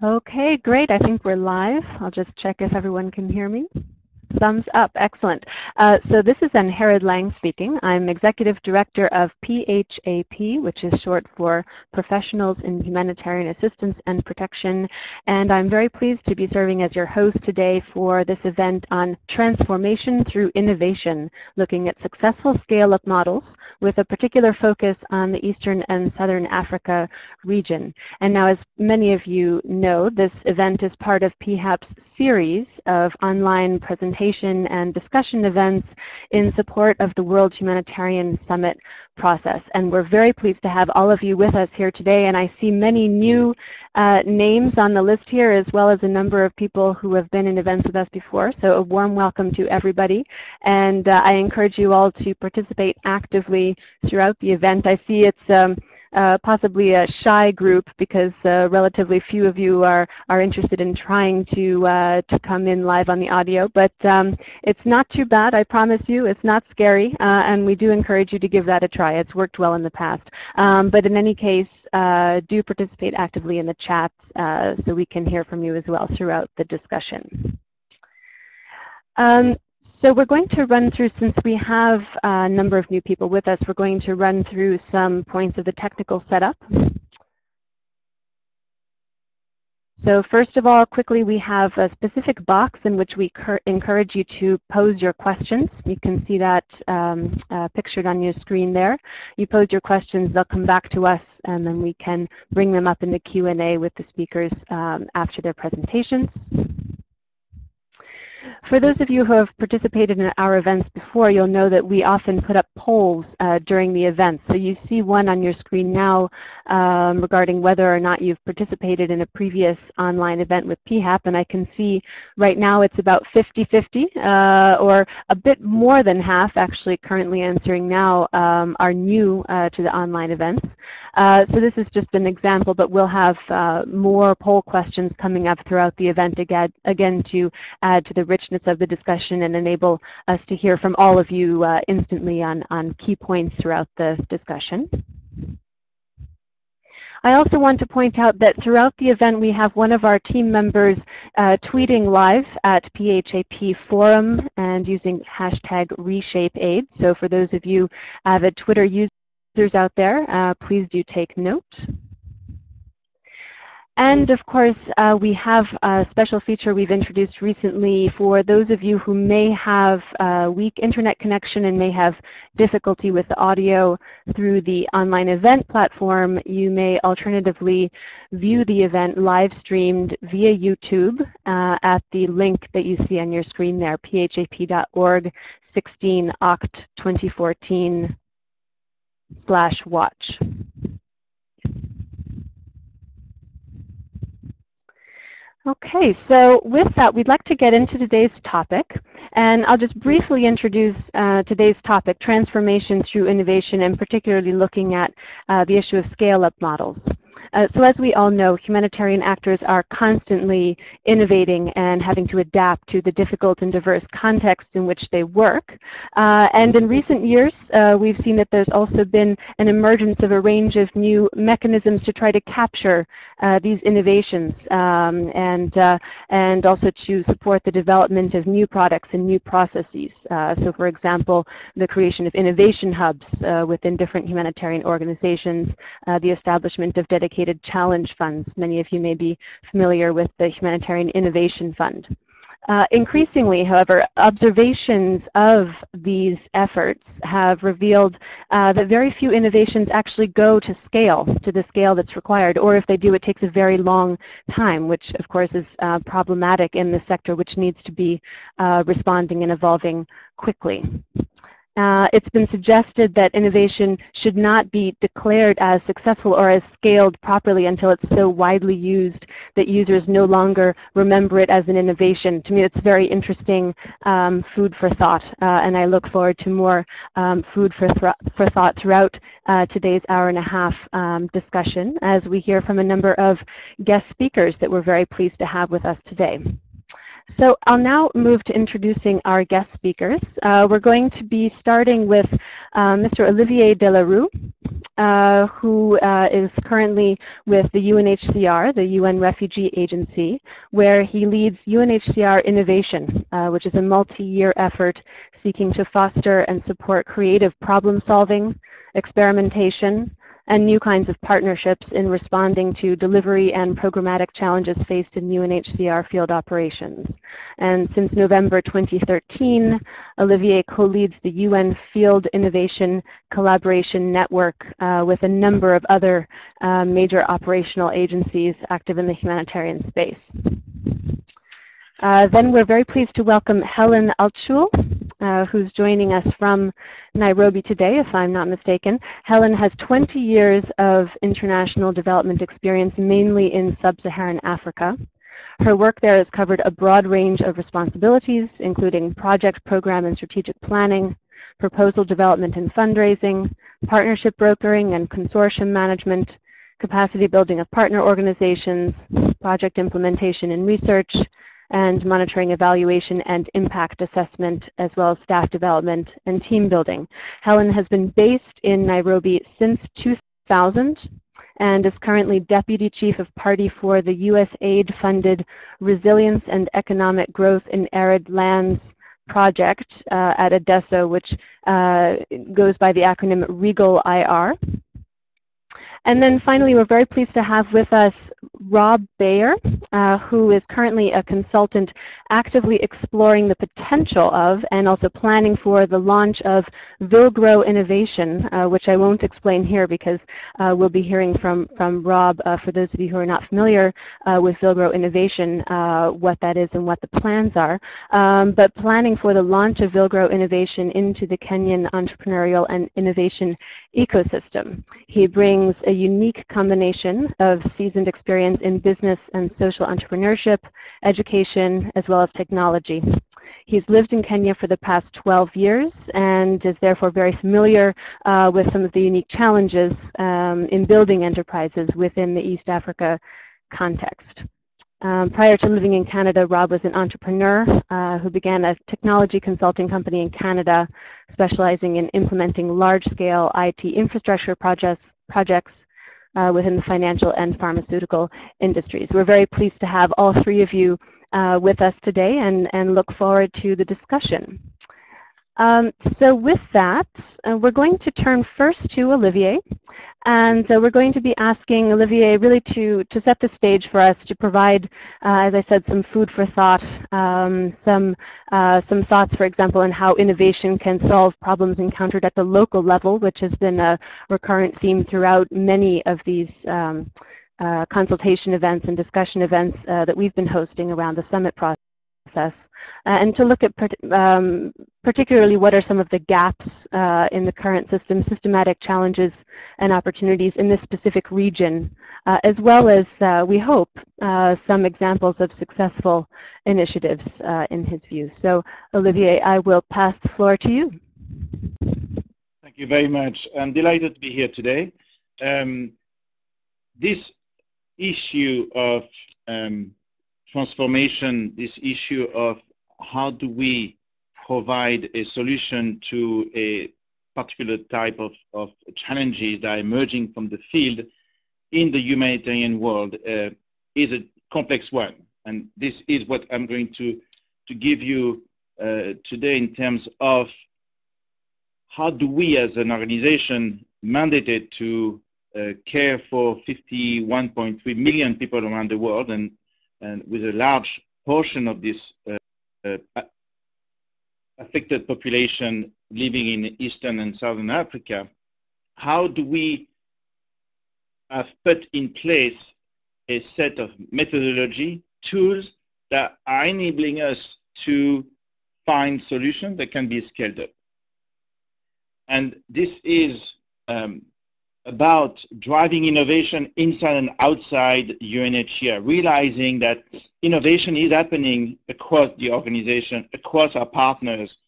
Okay, great. I think we're live. I'll just check if everyone can hear me. Thumbs up, excellent. So this is Arid Lands speaking. I'm Executive Director of PHAP, which is short for Professionals in Humanitarian Assistance and Protection, and I'm very pleased to be serving as your host today for this event on transformation through innovation, looking at successful scale-up models with a particular focus on the Eastern and Southern Africa region. And now, as many of you know, this event is part of PHAP's series of online presentations and discussion events in support of the World Humanitarian Summit process. And we're very pleased to have all of you with us here today. And I see many new names on the list here, as well as a number of people who have been in events with us before. So a warm welcome to everybody. And I encourage you all to participate actively throughout the event. I see it's possibly a shy group because relatively few of you are interested in trying to come in live on the audio, but it's not too bad, I promise you. It's not scary, and we do encourage you to give that a try. It's worked well in the past. But in any case, do participate actively in the chat so we can hear from you as well throughout the discussion. So we're going to run through, since we have a number of new people with us, we're going to run through some points of the technical setup. So first of all, quickly, we have a specific box in which we encourage you to pose your questions. You can see that pictured on your screen there. You pose your questions, they'll come back to us, and then we can bring them up in the Q&A with the speakers after their presentations. For those of you who have participated in our events before, you'll know that we often put up polls during the event. So you see one on your screen now regarding whether or not you've participated in a previous online event with PHAP, and I can see right now it's about 50-50, or a bit more than half actually currently answering now are new to the online events. So this is just an example, but we'll have more poll questions coming up throughout the event again to add to the richness of the discussion and enable us to hear from all of you instantly on key points throughout the discussion. I also want to point out that throughout the event we have one of our team members tweeting live at PHAP Forum and using hashtag ReshapeAid. So for those of you avid Twitter users out there, please do take note. And of course, we have a special feature we've introduced recently for those of you who may have a weak internet connection and may have difficulty with the audio through the online event platform. You may alternatively view the event live streamed via YouTube at the link that you see on your screen there, phap.org 16 Oct 2014/watch. Okay, so with that, we'd like to get into today's topic, and I'll just briefly introduce today's topic, transformation through innovation, and particularly looking at the issue of scale-up models. So as we all know, humanitarian actors are constantly innovating and having to adapt to the difficult and diverse contexts in which they work. And in recent years, we've seen that there's also been an emergence of a range of new mechanisms to try to capture these innovations and also to support the development of new products and new processes. So for example, the creation of innovation hubs within different humanitarian organizations, the establishment of dedicated challenge funds. Many of you may be familiar with the Humanitarian Innovation Fund. Increasingly, however, observations of these efforts have revealed that very few innovations actually go to scale, to the scale that's required, or if they do, it takes a very long time, which of course is problematic in the sector, which needs to be responding and evolving quickly. It's been suggested that innovation should not be declared as successful or as scaled properly until it's so widely used that users no longer remember it as an innovation. To me, it's very interesting food for thought, and I look forward to more food for thought throughout today's hour-and-a-half discussion as we hear from a number of guest speakers that we're very pleased to have with us today. So I'll now move to introducing our guest speakers. We're going to be starting with Mr. Olivier Delarue. who is currently with the UNHCR, the UN Refugee Agency, where he leads UNHCR Innovation, which is a multi-year effort seeking to foster and support creative problem-solving, experimentation, and new kinds of partnerships in responding to delivery and programmatic challenges faced in UNHCR field operations. And since November 2013, Olivier co-leads the UN Field Innovation Collaboration Network with a number of other major operational agencies active in the humanitarian space. Then we're very pleased to welcome Helen Altshul, who's joining us from Nairobi today, if I'm not mistaken. Helen has 20 years of international development experience, mainly in sub-Saharan Africa. Her work there has covered a broad range of responsibilities, including project, program, and strategic planning, proposal development and fundraising, partnership brokering and consortium management, capacity building of partner organizations, project implementation and research, and monitoring, evaluation, and impact assessment, as well as staff development and team building. Helen has been based in Nairobi since 2000 and is currently Deputy Chief of Party for the USAID-funded Resilience and Economic Growth in Arid Lands project at Adeso, which goes by the acronym REGAL-IR. And then finally, we're very pleased to have with us Rob Beyer, who is currently a consultant actively exploring the potential of and also planning for the launch of Villgro Innovation, which I won't explain here because we'll be hearing from Rob, for those of you who are not familiar with Villgro Innovation, what that is and what the plans are. But planning for the launch of Villgro Innovation into the Kenyan entrepreneurial and innovation ecosystem. He brings a unique combination of seasoned experience in business and social entrepreneurship, education, as well as technology. He's lived in Kenya for the past 12 years and is therefore very familiar with some of the unique challenges in building enterprises within the East Africa context. Prior to living in Canada, Rob was an entrepreneur who began a technology consulting company in Canada, specializing in implementing large-scale IT infrastructure projects within the financial and pharmaceutical industries. We're very pleased to have all three of you with us today and look forward to the discussion. So with that, we're going to turn first to Olivier. And we're going to be asking Olivier really to set the stage for us, to provide, as I said, some food for thought, some thoughts, for example, on how innovation can solve problems encountered at the local level, which has been a recurrent theme throughout many of these consultation events and discussion events that we've been hosting around the summit process. And to look at particularly what are some of the gaps in the current system, systematic challenges and opportunities in this specific region, as well as, we hope, some examples of successful initiatives in his view. So, Olivier, I will pass the floor to you. Thank you very much. I'm delighted to be here today. This issue of transformation, this issue of how do we provide a solution to a particular type of challenges that are emerging from the field in the humanitarian world is a complex one. And this is what I'm going to give you today in terms of how do we as an organization mandated to care for 51.3 million people around the world, and with a large portion of this affected population living in Eastern and Southern Africa, how do we have put in place a set of methodology, tools that are enabling us to find solutions that can be scaled up? And this is about driving innovation inside and outside UNHCR, realizing that innovation is happening across the organization, across our partners,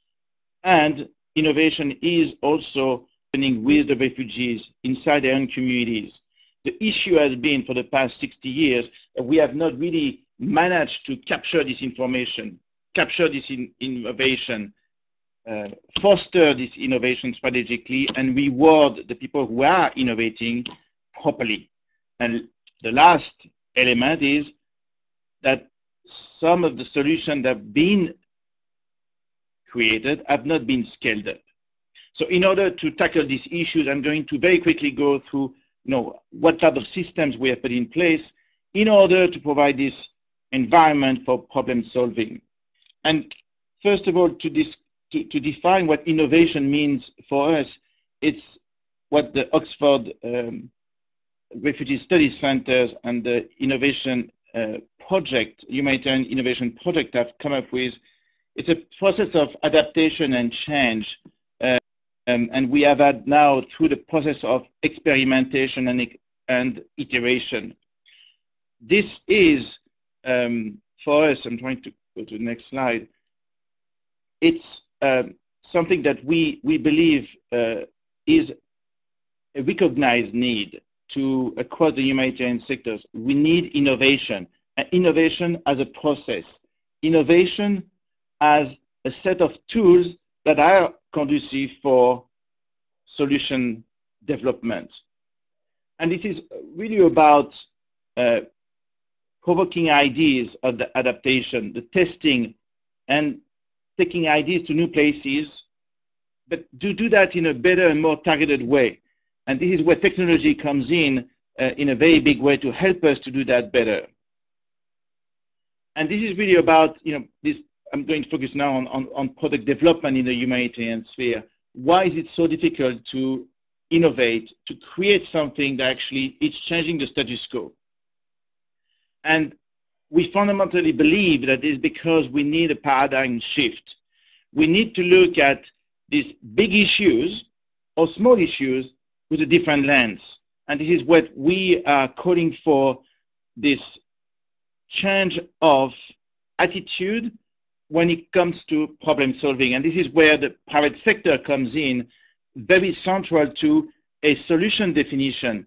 and innovation is also happening with the refugees inside their own communities. The issue has been for the past 60 years that we have not really managed to capture this information, capture this innovation, foster this innovation strategically and reward the people who are innovating properly. And the last element is that some of the solutions that have been created have not been scaled up. So in order to tackle these issues, I'm going to very quickly go through what type of systems we have put in place in order to provide this environment for problem solving. And first of all, to define what innovation means for us, it's what the Oxford Refugee Studies Centers and the Innovation Project, Humanitarian Innovation Project, have come up with. It's a process of adaptation and change. And we have had now through the process of experimentation and iteration. This is, for us, I'm trying to go to the next slide, it's something that we believe is a recognized need across the humanitarian sectors. We need innovation, and innovation as a process, innovation as a set of tools that are conducive for solution development. And this is really about provoking ideas of the adaptation, the testing, and taking ideas to new places, but to do that in a better and more targeted way. And this is where technology comes in a very big way to help us to do that better. And this is really about, this. I'm going to focus now on product development in the humanitarian sphere. Why is it so difficult to innovate, to create something that actually is changing the status quo? And we fundamentally believe that it's because we need a paradigm shift. We need to look at these big issues or small issues with a different lens. And this is what we are calling for, this change of attitude when it comes to problem solving. And this is where the private sector comes in, very central to a solution definition,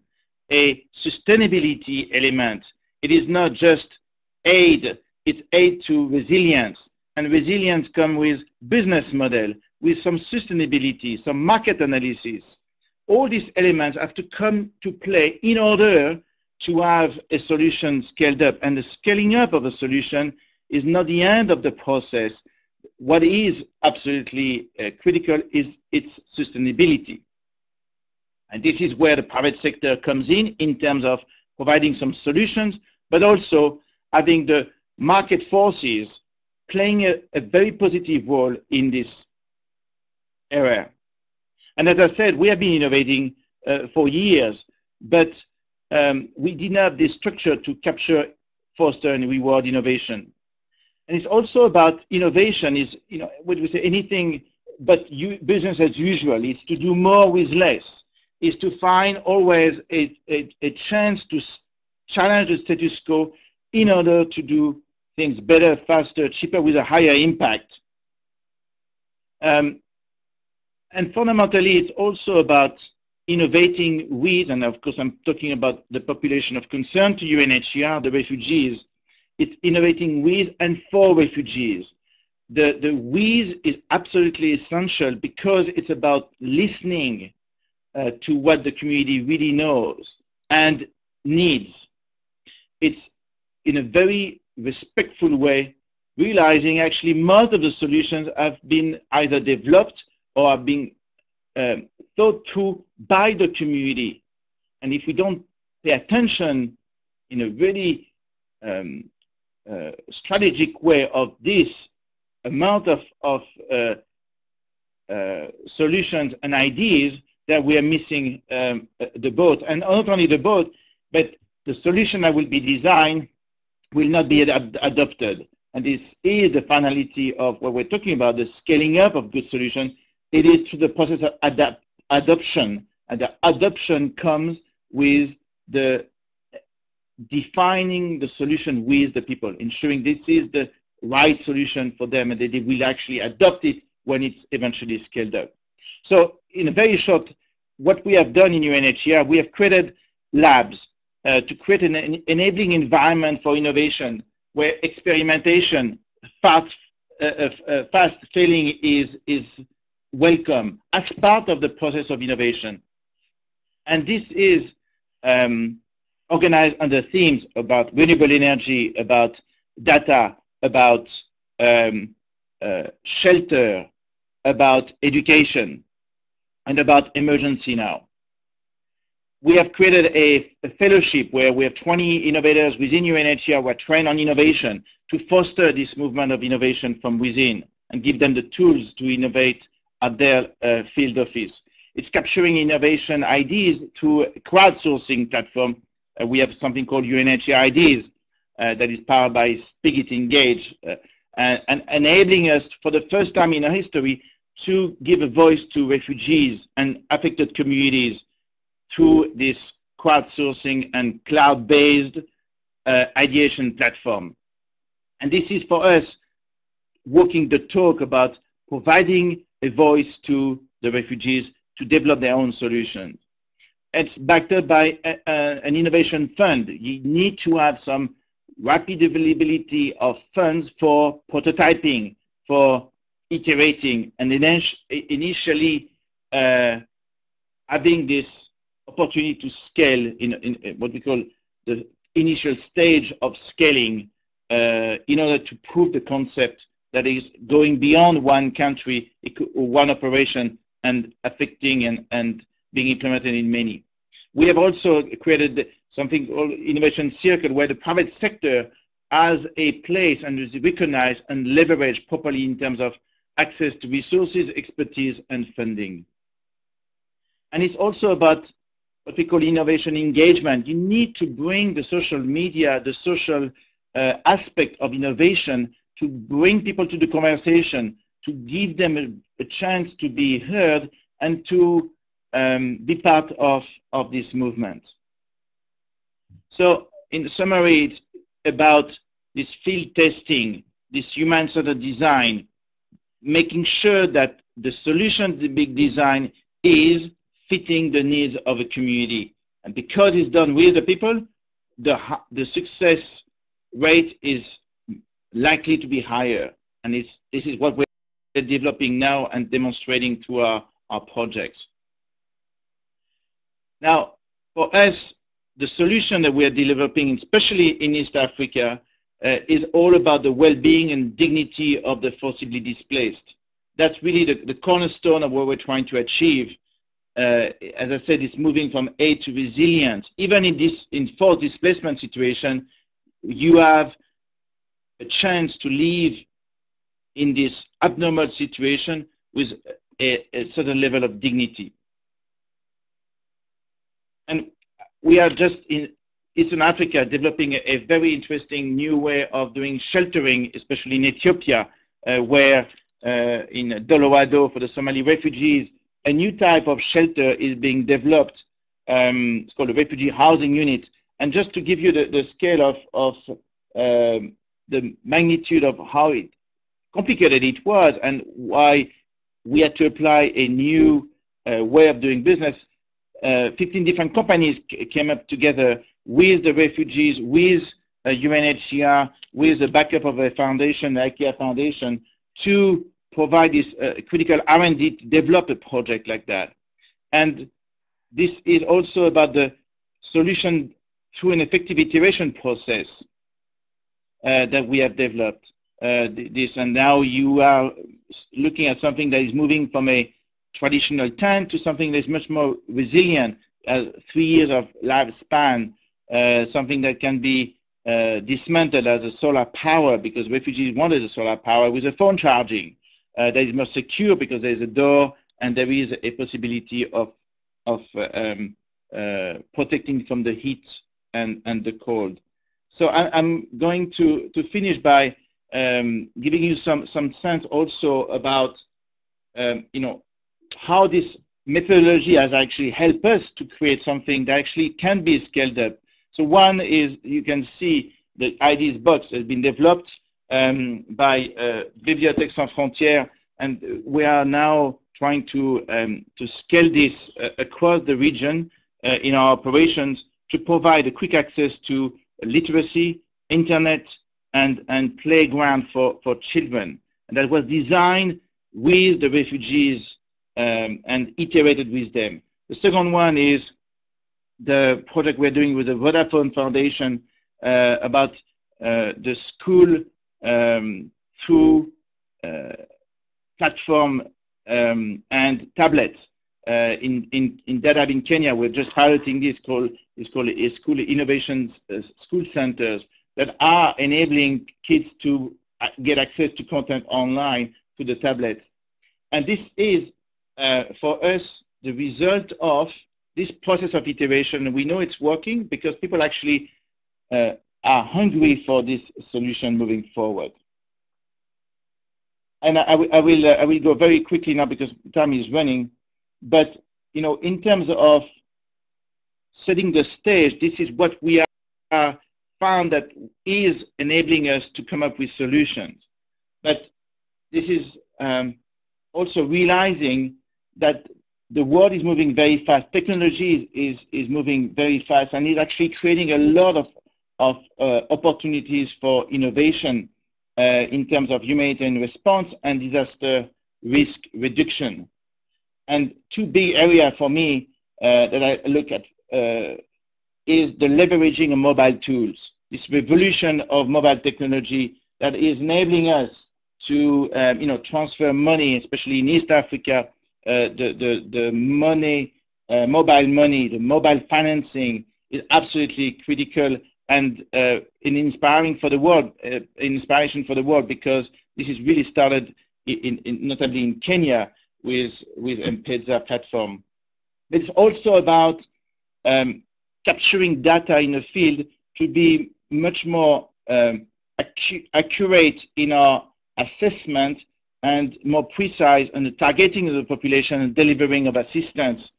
a sustainability element. It is not just aid, it's aid to resilience. And resilience comes with business model, with some sustainability, some market analysis. All these elements have to come to play in order to have a solution scaled up. And the scaling up of a solution is not the end of the process. What is absolutely critical is its sustainability. And this is where the private sector comes in terms of providing some solutions, but also having the market forces playing a very positive role in this area. And as I said, we have been innovating for years, but we didn't have this structure to capture, foster, and reward innovation. And it's also about innovation is, what do we say, anything but business as usual. Is to do more with less, is to find always a chance to challenge the status quo in order to do things better, faster, cheaper, with a higher impact. And fundamentally, it's also about innovating with, and of course, I'm talking about the population of concern to UNHCR, the refugees. It's innovating with and for refugees. The with is absolutely essential because it's about listening to what the community really knows and needs. It's in a very respectful way, realizing actually most of the solutions have been either developed or are being thought through by the community. And if we don't pay attention in a really strategic way of this amount of solutions and ideas, that we are missing the boat. And not only the boat, but the solution that will be designed will not be adopted. And this is the finality of what we're talking about, the scaling up of good solutions. It is through the process of adoption. And the adoption comes with the defining the solution with the people, ensuring this is the right solution for them and that they will actually adopt it when it's eventually scaled up. So in a very short, what we have done in UNHCR, we have created labs to create an enabling environment for innovation where experimentation, fast failing is welcome as part of the process of innovation. And this is organized under themes about renewable energy, about data, about shelter, about education, and about emergency now. We have created a fellowship where we have 20 innovators within UNHCR who are trained on innovation to foster this movement of innovation from within and give them the tools to innovate at their field office. It's capturing innovation ideas through a crowdsourcing platform. We have something called UNHCR Ideas that is powered by Spigot Engage and enabling us for the first time in our history to give a voice to refugees and affected communities through this crowdsourcing and cloud-based ideation platform. And this is for us walking the talk about providing a voice to the refugees to develop their own solution. It's backed up by an innovation fund. You need to have some rapid availability of funds for prototyping, for iterating, and initially having this opportunity to scale in what we call the initial stage of scaling in order to prove the concept that is going beyond one country or one operation and affecting and being implemented in many. We have also created something called Innovation Circle, where the private sector has a place and is recognized and leveraged properly in terms of access to resources, expertise, and funding. And it's also about what we call innovation engagement. You need to bring the social media, the social aspect of innovation to bring people to the conversation, to give them a chance to be heard and to be part of this movement. So in summary, it's about this field testing, this human-centered design, making sure that the solution to the big design is fitting the needs of a community. And because it's done with the people, the success rate is likely to be higher. And this is what we're developing now and demonstrating through our projects. Now, for us, the solution that we are developing, especially in East Africa, is all about the well-being and dignity of the forcibly displaced. That's really the cornerstone of what we're trying to achieve. As I said, it's moving from aid to resilience. Even in forced displacement situation, you have a chance to live in this abnormal situation with a certain level of dignity. And we are just in Eastern Africa developing a very interesting new way of doing sheltering, especially in Ethiopia, where in Dolowado for the Somali refugees, a new type of shelter is being developed. It's called a refugee housing unit. And just to give you the scale of the magnitude of how complicated it was and why we had to apply a new way of doing business, 15 different companies came up together with the refugees, with UNHCR, with the backup of a foundation, the IKEA Foundation, to provide this critical R&D to develop a project like that. And this is also about the solution through an effective iteration process that we have developed. And now you are looking at something that is moving from a traditional tent to something that's much more resilient, as 3 years of lifespan, something that can be dismantled as a solar power, because refugees wanted a solar power with a phone charging. That is more secure because there's a door and there is a possibility of protecting from the heat and the cold. So I'm going to finish by giving you some sense also about how this methodology has actually helped us to create something that actually can be scaled up. So one is, you can see the IDs box has been developed by Bibliothèques Sans Frontières, and we are now trying to scale this across the region in our operations to provide a quick access to literacy, internet, and playground for children. and that was designed with the refugees and iterated with them. The second one is the project we're doing with the Vodafone Foundation about the school through platform and tablets in Dadaab in Kenya. We're just piloting this it's called a school innovations school centers that are enabling kids to get access to content online to the tablets. And this is for us the result of this process of iteration. We know it's working because people actually are hungry for this solution moving forward. And I will go very quickly now because time is running. But you know, in terms of setting the stage, this is what we are found that is enabling us to come up with solutions. But this is also realizing that the world is moving very fast. Technology is moving very fast, and is actually creating a lot of opportunities for innovation in terms of humanitarian response and disaster risk reduction. And two big areas for me that I look at is the leveraging of mobile tools. This revolution of mobile technology that is enabling us to transfer money, especially in East Africa, the money, mobile money, the mobile financing is absolutely critical and inspiring for the world, inspiration for the world, because this is really started notably in Kenya with M-Pesa platform. But it's also about capturing data in the field to be much more accurate in our assessment and more precise on the targeting of the population and delivering of assistance.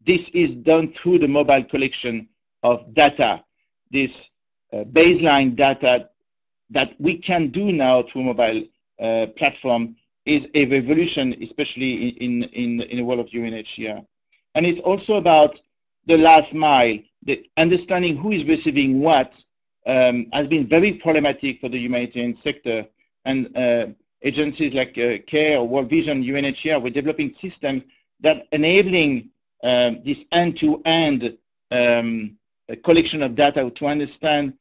This is done through the mobile collection of data, this baseline data that we can do now through mobile platform is a revolution, especially in the world of UNHCR. And it's also about the last mile, the understanding who is receiving what has been very problematic for the humanitarian sector. And agencies like CARE, World Vision, UNHCR, we're developing systems that enabling this end-to-end collection of data to understand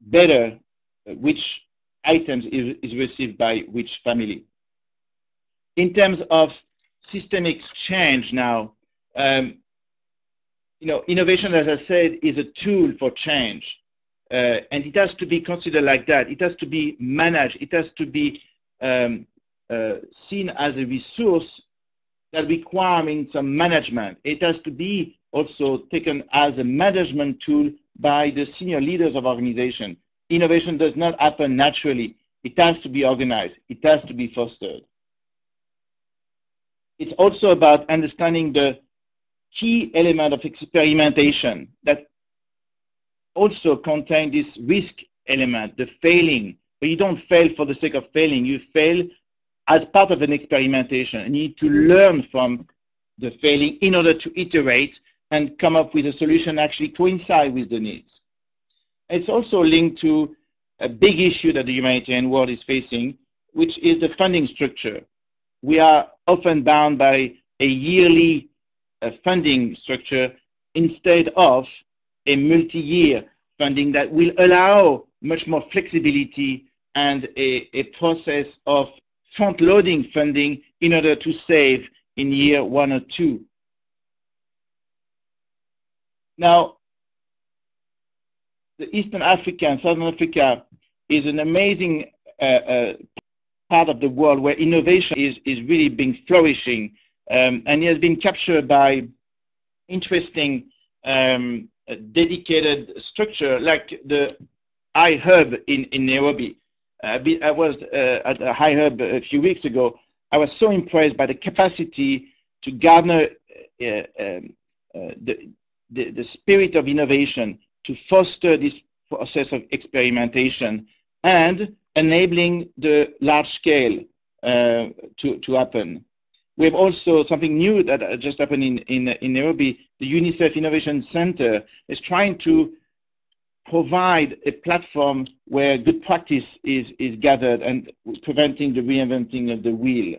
better which items is received by which family. In terms of systemic change now, innovation, as I said, is a tool for change. And it has to be considered like that. It has to be managed. It has to be seen as a resource that requires some management. It has to be also taken as a management tool by the senior leaders of organization. Innovation does not happen naturally. It has to be organized. It has to be fostered. It's also about understanding the key element of experimentation that also contain this risk element, the failing. But you don't fail for the sake of failing. You fail as part of an experimentation. You need to learn from the failing in order to iterate and come up with a solution that actually coincide with the needs. It's also linked to a big issue that the humanitarian world is facing, which is the funding structure. We are often bound by a yearly funding structure instead of a multi-year funding that will allow much more flexibility and a process of front-loading funding in order to save in year 1 or 2. Now, the Eastern Africa and Southern Africa is an amazing part of the world where innovation is really being flourishing, and it has been captured by interesting dedicated structure like the iHub in Nairobi. I was at the iHub a few weeks ago. I was so impressed by the capacity to garner the spirit of innovation, to foster this process of experimentation and enabling the large scale to happen. We have also something new that just happened in Nairobi. The UNICEF Innovation Center is trying to provide a platform where good practice is gathered and preventing the reinventing of the wheel.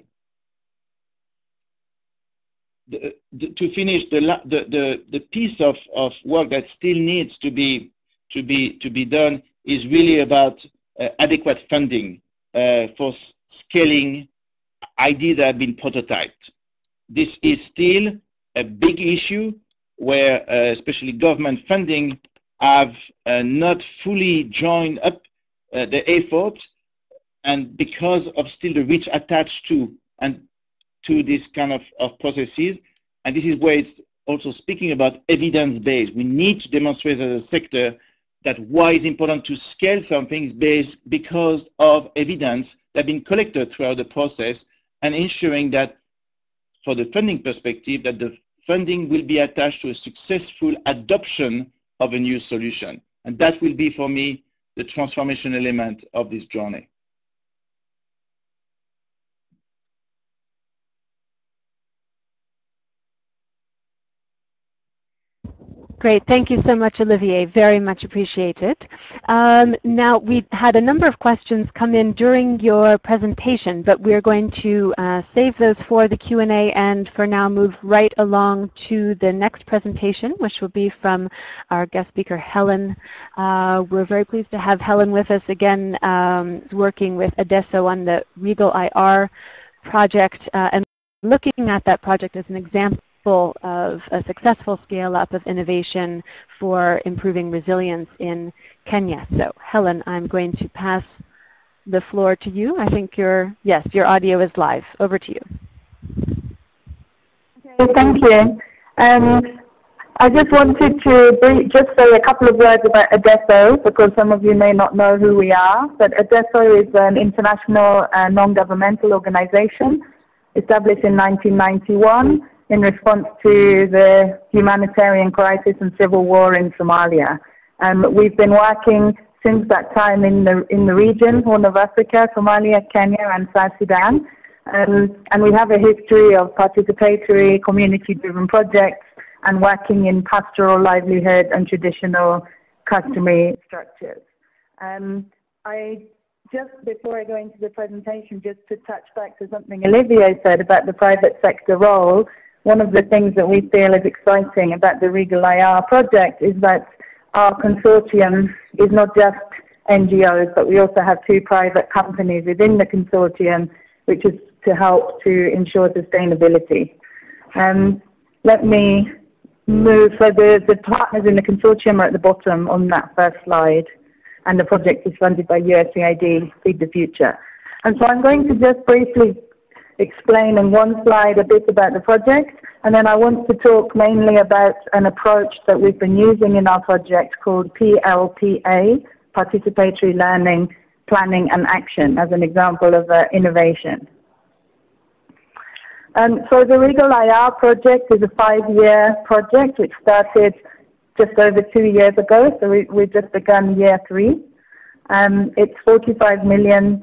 To finish, the piece of work that still needs to be done is really about adequate funding for scaling ideas that have been prototyped. This is still a big issue where especially government funding have not fully joined up the effort, and because of still the reach attached to this kind of processes. And this is where it's also speaking about evidence-based. We need to demonstrate as a sector that why it's important to scale something is based because of evidence that have been collected throughout the process, and ensuring that for the funding perspective, that the funding will be attached to a successful adoption of a new solution. And that will be, for me, the transformation element of this journey. Great, thank you so much, Olivier. Very much appreciated. Now, we had a number of questions come in during your presentation, but we're going to save those for the Q&A and for now move right along to the next presentation, which will be from our guest speaker, Helen. We're very pleased to have Helen with us again, working with Adeso on the REGAL-IR project, and looking at that project as an example of a successful scale-up of innovation for improving resilience in Kenya. So, Helen, I'm going to pass the floor to you. I think your audio is live. Over to you. Okay, thank you. I just wanted to just say a couple of words about Adeso, because some of you may not know who we are. But Adeso is an international non-governmental organization established in 1991. In response to the humanitarian crisis and civil war in Somalia. We've been working since that time in the region, Horn of Africa, Somalia, Kenya, and South Sudan. And we have a history of participatory, community-driven projects and working in pastoral livelihood and traditional customary structures. Before I go into the presentation, just to touch back to something Olivier said about the private sector role, one of the things that we feel is exciting about the REGAL-IR project is that our consortium is not just NGOs, but we also have 2 private companies within the consortium, which is to help to ensure sustainability. Let me move, so the partners in the consortium are at the bottom on that first slide, and the project is funded by USAID, Feed the Future. And so I'm going to just briefly explain in one slide a bit about the project, and then I want to talk mainly about an approach that we've been using in our project called PLPA, Participatory Learning, Planning and Action, as an example of innovation. So the REGAL-IR project is a 5-year project which started just over 2 years ago, so we've just begun year 3. It's $45 million.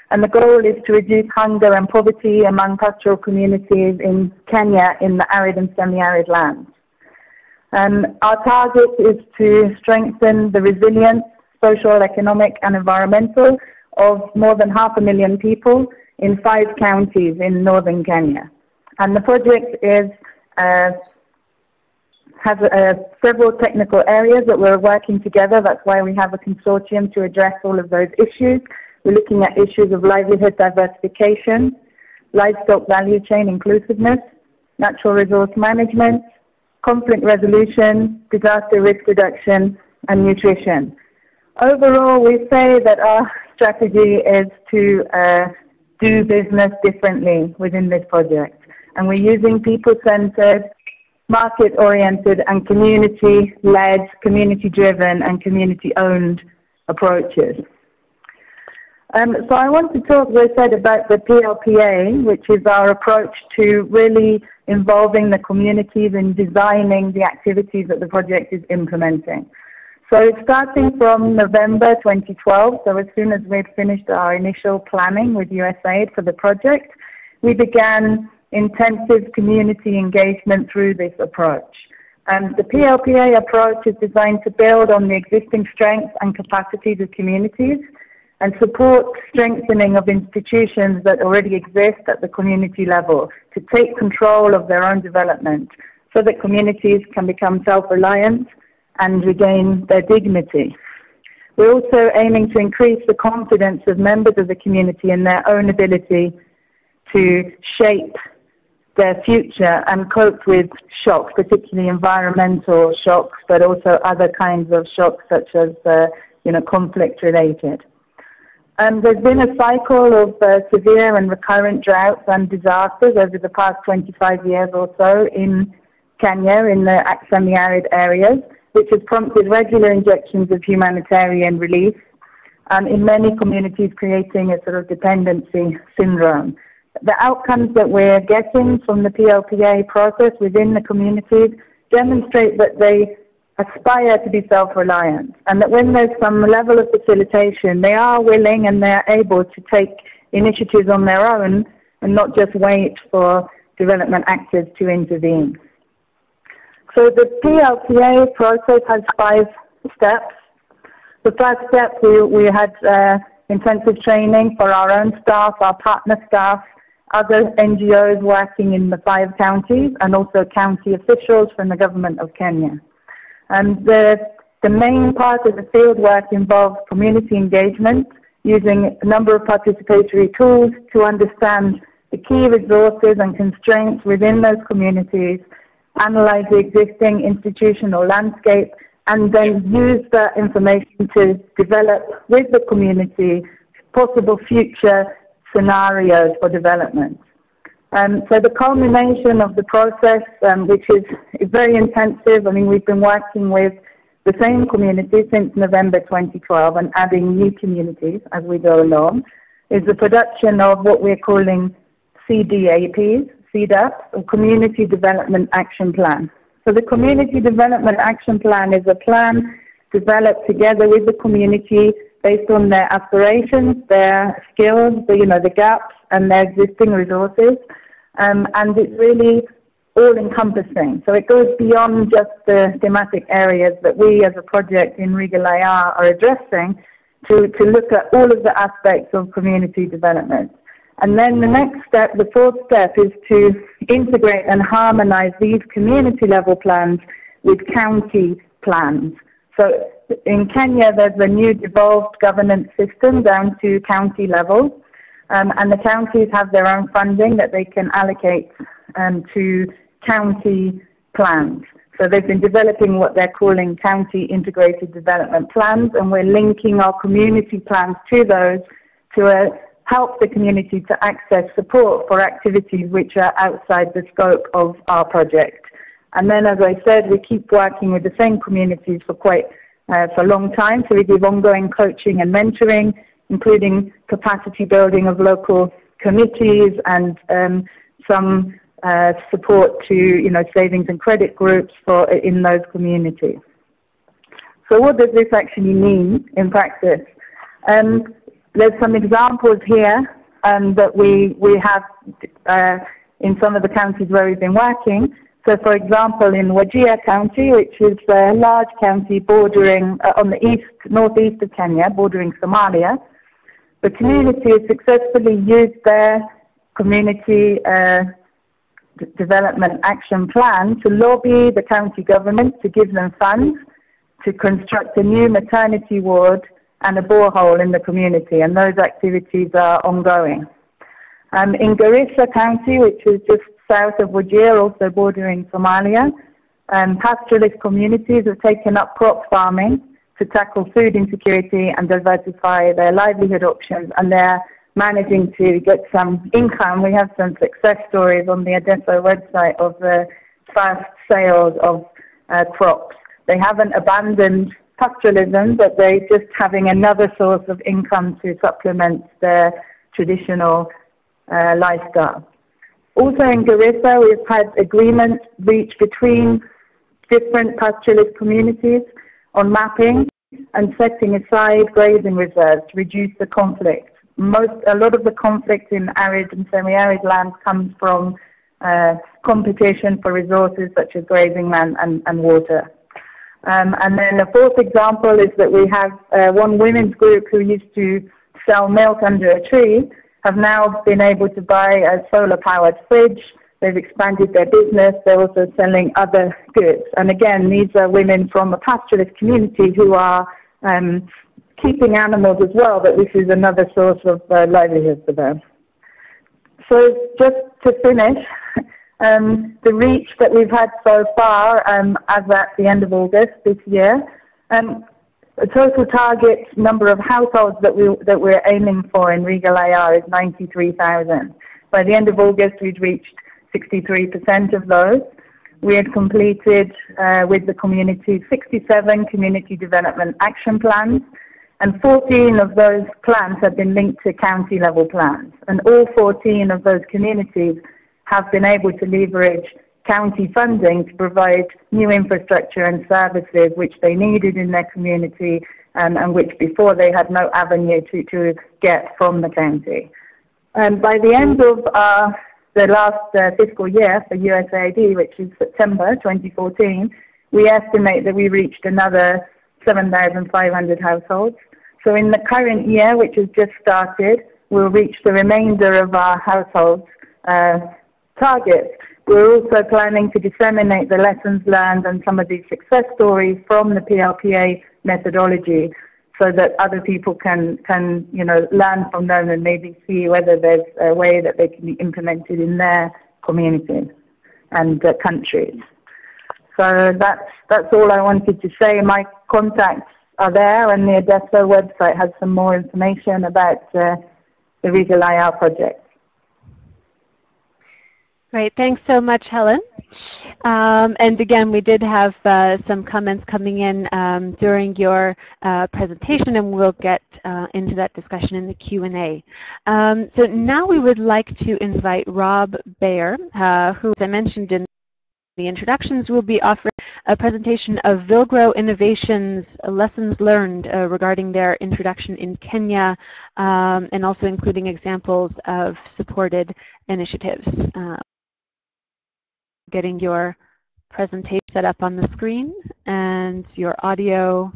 And the goal is to reduce hunger and poverty among pastoral communities in Kenya in the arid and semi-arid lands. Our target is to strengthen the resilience, social, economic and environmental of more than 500,000 people in 5 counties in northern Kenya. And the project has several technical areas that we're working together. That's why we have a consortium to address all of those issues. We're looking at issues of livelihood diversification, livestock value chain inclusiveness, natural resource management, conflict resolution, disaster risk reduction, and nutrition. Overall, we say that our strategy is to do business differently within this project. And we're using people-centered, market-oriented, and community-led, community-driven, and community-owned approaches. So I want to talk, as I said, about the PLPA, which is our approach to really involving the communities in designing the activities that the project is implementing. So starting from November 2012, so as soon as we'd finished our initial planning with USAID for the project, we began intensive community engagement through this approach. The PLPA approach is designed to build on the existing strengths and capacities of communities and support strengthening of institutions that already exist at the community level to take control of their own development so that communities can become self-reliant and regain their dignity. We're also aiming to increase the confidence of members of the community in their own ability to shape their future and cope with shocks, particularly environmental shocks, but also other kinds of shocks such as conflict-related. There's been a cycle of severe and recurrent droughts and disasters over the past 25 years or so in Kenya, in the semi-arid areas, which has prompted regular injections of humanitarian relief, in many communities creating a sort of dependency syndrome. The outcomes that we're getting from the PLPA process within the communities demonstrate that they aspire to be self-reliant, and that when there's some level of facilitation, they are willing and they're able to take initiatives on their own and not just wait for development actors to intervene. So the PLPA process has 5 steps. The first step, we had intensive training for our own staff, our partner staff, other NGOs working in the 5 counties, and also county officials from the government of Kenya. And the main part of the field work involves community engagement, using a number of participatory tools to understand the key resources and constraints within those communities, analyze the existing institutional landscape, and then use that information to develop with the community possible future scenarios for development. So the culmination of the process, which is very intensive, I mean, we've been working with the same community since November 2012 and adding new communities as we go along, is the production of what we're calling CDAPs, or Community Development Action Plan. So the Community Development Action Plan is a plan developed together with the community based on their aspirations, their skills, the gaps and their existing resources. And it's really all-encompassing. So it goes beyond just the thematic areas that we as a project in REGAL-IR are addressing to look at all of the aspects of community development. And then the next step, the 4th step, is to integrate and harmonize these community-level plans with county plans. So in Kenya, there's a new devolved governance system down to county level, and the counties have their own funding that they can allocate to county plans. So they've been developing what they're calling county integrated development plans, and we're linking our community plans to those to help the community to access support for activities which are outside the scope of our project. And then, as I said, we keep working with the same communities for a long time, so we give ongoing coaching and mentoring, including capacity building of local committees and some support to savings and credit groups in those communities. So what does this actually mean in practice? There's some examples here that we have in some of the counties where we've been working. So, for example, in Wajir County, which is a large county bordering on the northeast of Kenya, bordering Somalia, the community has successfully used their community development action plan to lobby the county government to give them funds to construct a new maternity ward and a borehole in the community, and those activities are ongoing. In Garissa County, which is just south of Wajir, also bordering Somalia, pastoralist communities have taken up crop farming to tackle food insecurity and diversify their livelihood options, and they're managing to get some income. We have some success stories on the Adeso website of the first sales of crops. They haven't abandoned pastoralism, but they're just having another source of income to supplement their traditional lifestyle. Also in Garissa, we've had agreements reached between different pastoralist communities on mapping and setting aside grazing reserves to reduce the conflict. A lot of the conflict in arid and semi-arid lands comes from competition for resources such as grazing land and water. And then the fourth example is that we have one women's group who used to sell milk under a tree, have now been able to buy a solar-powered fridge. They've expanded their business. They're also selling other goods. And again, these are women from a pastoralist community who are keeping animals as well, but this is another source of livelihood for them. So just to finish, the reach that we've had so far as at the end of August this year, the total target number of households that we're aiming for in REGAL-IR is 93,000. By the end of August, we'd reached 63% of those. We had completed with the community 67 community development action plans, and 14 of those plans have been linked to county level plans. And all 14 of those communities have been able to leverage county funding to provide new infrastructure and services which they needed in their community and which before they had no avenue to get from the county. And by the end of the last fiscal year for USAID, which is September 2014, we estimate that we reached another 7,500 households. So in the current year, which has just started, we'll reach the remainder of our households targets. We're also planning to disseminate the lessons learned and some of these success stories from the PLPA methodology so that other people can learn from them and maybe see whether there's a way that they can be implemented in their communities and countries. So that's all I wanted to say. My contacts are there, and the Adeso website has some more information about the REGAL-IR project. Great, thanks so much, Helen. And again, we did have some comments coming in during your presentation, and we'll get into that discussion in the Q&A. So now we would like to invite Rob Beyer, who, as I mentioned in the introductions, will be offering a presentation of Villgro Innovation's lessons learned regarding their introduction in Kenya, and also including examples of supported initiatives. Getting your presentation set up on the screen, and your audio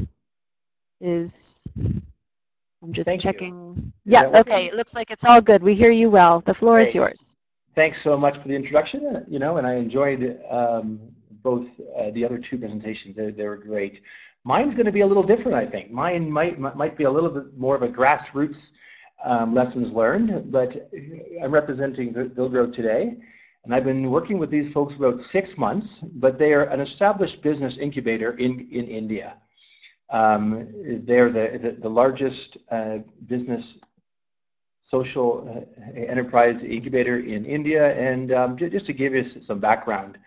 is, I'm just checking. Yeah, okay, it looks like it's all good. We hear you well. The floor is yours. Thanks so much for the introduction, and I enjoyed both the other two presentations. They were great. Mine's going to be a little different, I think. Mine might be a little bit more of a grassroots lessons learned, but I'm representing Villgro today. And I've been working with these folks for about 6 months, but they are an established business incubator in India. They're the largest business social enterprise incubator in India. And just to give you some background,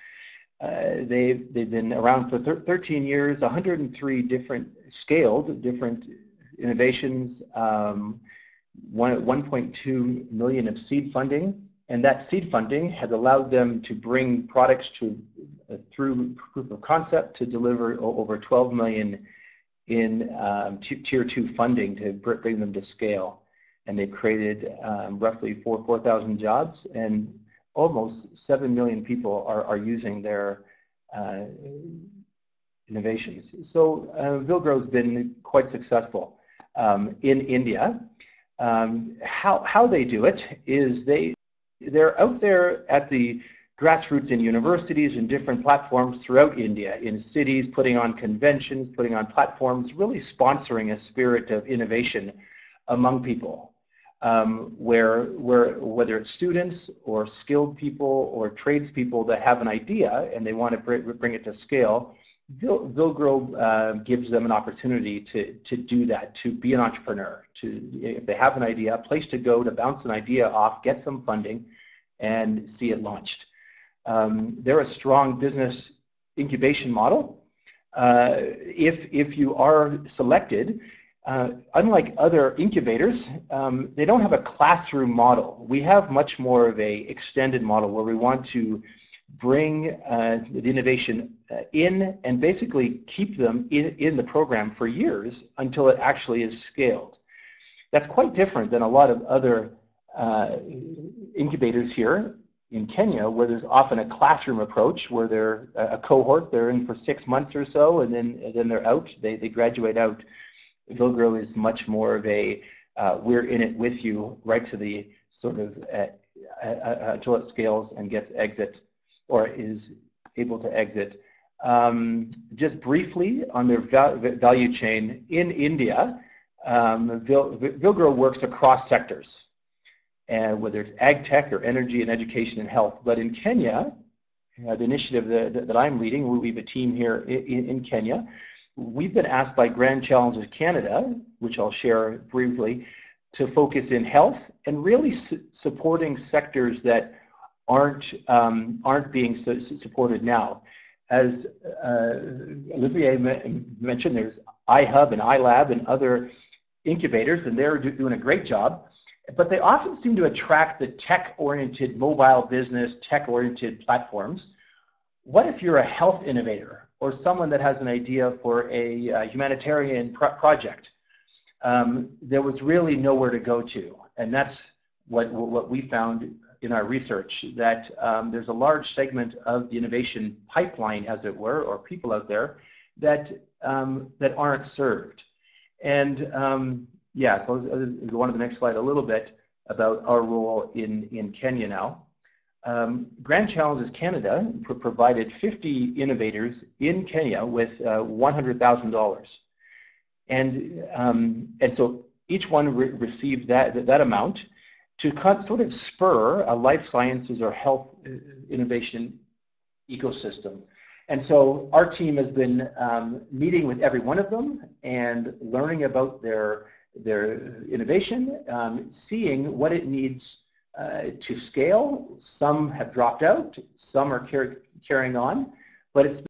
they've been around for 13 years, 103 different innovations, 1.2 million of seed funding. And that seed funding has allowed them to bring products to through proof of concept to deliver over 12 million in tier 2 funding to bring them to scale. And they've created roughly 4,000 jobs, and almost 7 million people are using their innovations. So Villgro's been quite successful in India. How they do it is they're out there at the grassroots in universities and different platforms throughout India, in cities, putting on conventions, putting on platforms, really sponsoring a spirit of innovation among people, whether it's students or skilled people or tradespeople that have an idea and they want to bring it to scale. Villgro gives them an opportunity to do that, to be an entrepreneur, if they have an idea, a place to go to bounce an idea off, get some funding, and see it launched. They're a strong business incubation model. If you are selected, unlike other incubators, they don't have a classroom model. We have much more of a extended model where we want to bring the innovation in and basically keep them in the program for years until it actually is scaled. That's quite different than a lot of other incubators here in Kenya, where there's often a classroom approach, where they're a cohort, they're in for 6 months or so, and then they're out, they graduate out. Villgro is much more of a, we're in it with you, right to the sort of, until it scales and gets exit, or is able to exit. Just briefly on their value chain in India, Villgro works across sectors, and whether it's ag tech or energy and education and health. But in Kenya, the initiative that I'm leading, we have a team here in Kenya. We've been asked by Grand Challenges Canada, which I'll share briefly, to focus in health and really supporting sectors that aren't being supported now. As Olivier mentioned, there's iHub and iLab and other incubators, and they're doing a great job. But they often seem to attract the tech-oriented mobile business, tech-oriented platforms. What if you're a health innovator or someone that has an idea for a humanitarian project? There was really nowhere to go to, and that's what we found in our research, that there's a large segment of the innovation pipeline, as it were, or people out there that aren't served. And yeah, so I'll go on to the next slide a little bit about our role in Kenya now. Grand Challenges Canada provided 50 innovators in Kenya with $100,000. And so each one received that amount to sort of spur a life sciences or health innovation ecosystem. And so our team has been meeting with every one of them and learning about their innovation, seeing what it needs to scale. Some have dropped out, some are carrying on, but it's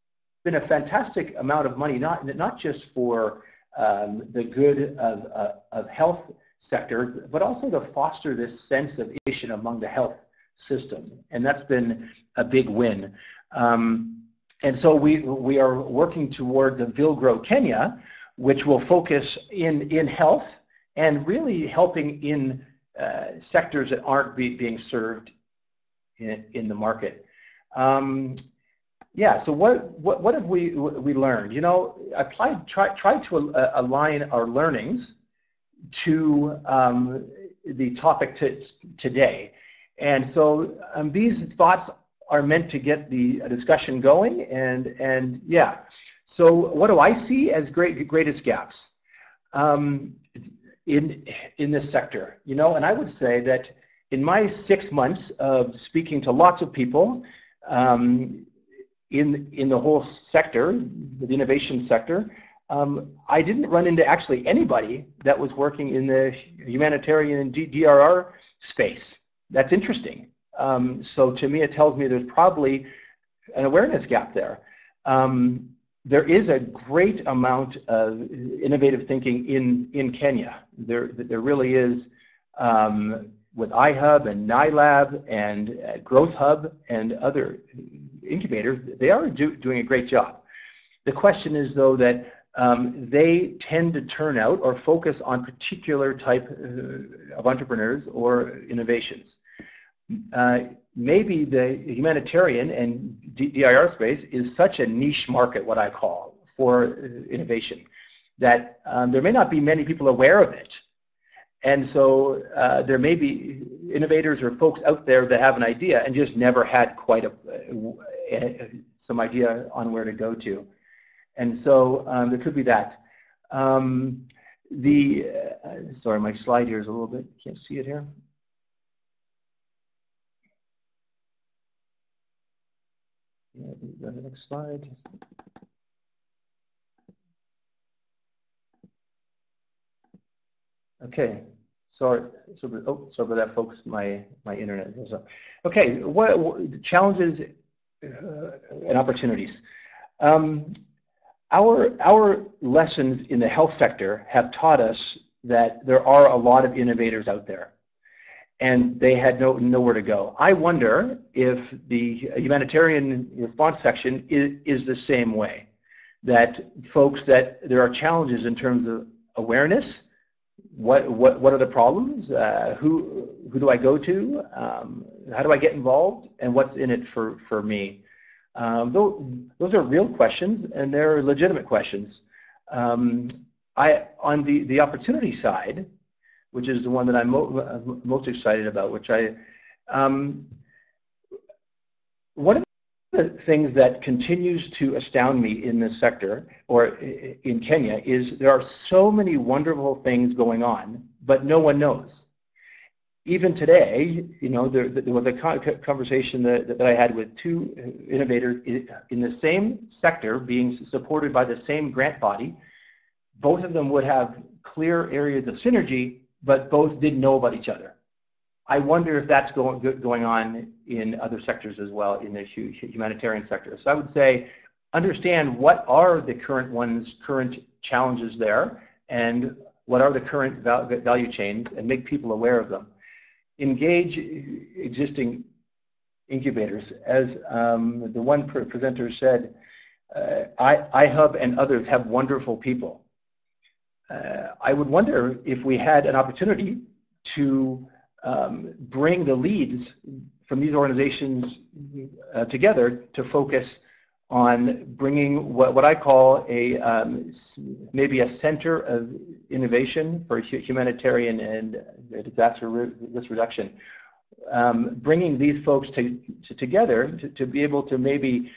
been a fantastic amount of money, not just for the good of health sector, but also to foster this sense of innovation among the health system, and that's been a big win. And so we are working towards a Villgro Kenya, which will focus in health and really helping in sectors that aren't being served in the market. Yeah, so what have we learned? You know, I tried to align our learnings to the topic today. And so these thoughts are meant to get the discussion going, and yeah. So what do I see as greatest gaps in this sector? You know, and I would say that in my 6 months of speaking to lots of people in the whole sector, the innovation sector, I didn't run into actually anybody that was working in the humanitarian and DRR space. That's interesting. So to me, it tells me there's probably an awareness gap there. There is a great amount of innovative thinking in Kenya. There really is, with iHub and NILAB and Growth Hub and other incubators. They are doing a great job. The question is, though, that they tend to turn out or focus on particular type of entrepreneurs or innovations. Maybe the humanitarian and DIR space is such a niche market, what I call, for innovation, that there may not be many people aware of it. And so there may be innovators or folks out there that have an idea and just never had quite some idea on where to go to. And so there could be that. Sorry, my slide here is a little bit, can't see it here. Yeah, go to the next slide. Okay, sorry about that, folks. My internet goes up. Okay, what challenges and opportunities? Our lessons in the health sector have taught us that there are a lot of innovators out there, and they had nowhere to go. I wonder if the humanitarian response section is the same way, that folks, that there are challenges in terms of awareness, what are the problems? Who do I go to? How do I get involved? And what's in it for me? Those are real questions, and they're legitimate questions. On the opportunity side, which is the one that I'm most excited about, which one of the things that continues to astound me in this sector, or in Kenya, is there are so many wonderful things going on, but no one knows. Even today, you know, there was a conversation that I had with two innovators in the same sector being supported by the same grant body. Both of them would have clear areas of synergy, but both didn't know about each other. I wonder if that's going on in other sectors as well, in the humanitarian sector. So I would say, understand what are the current challenges there, and what are the current value chains, and make people aware of them. Engage existing incubators. As the one presenter said, iHub and others have wonderful people. I would wonder if we had an opportunity to bring the leads from these organizations together to focus on bringing what I call maybe a center of innovation for humanitarian and disaster risk reduction. Bringing these folks together to be able to maybe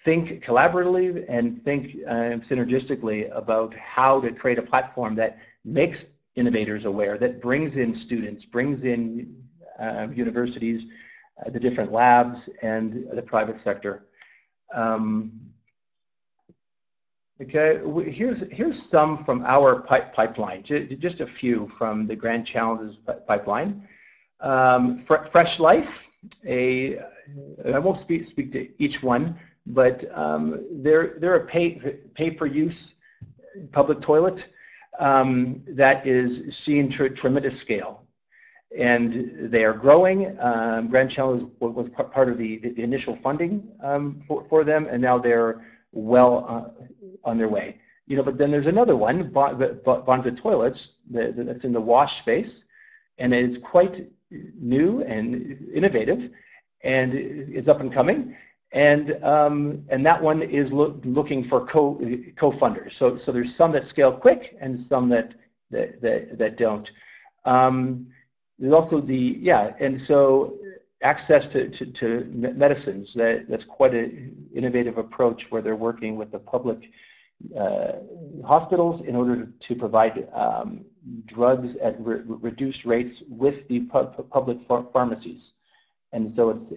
think collaboratively and think synergistically about how to create a platform that makes innovators aware, that brings in students, brings in universities, the different labs, and the private sector. Okay, here's some from our pipeline, just a few from the Grand Challenges pipeline. Fresh Life, I won't speak to each one, but they're a pay-for-use public toilet that is seeing tremendous scale. And they are growing. Grand Challenge was part of the initial funding for them, and now they're well on their way. You know, but then there's another one, Bonza Toilets, that's in the wash space, and is quite new and innovative, and is up and coming. And that one is looking for co-funders. So there's some that scale quick and some that don't. There's also and so access to medicines. That's quite an innovative approach where they're working with the public hospitals in order to provide drugs at reduced rates with the public pharmacies. And so it's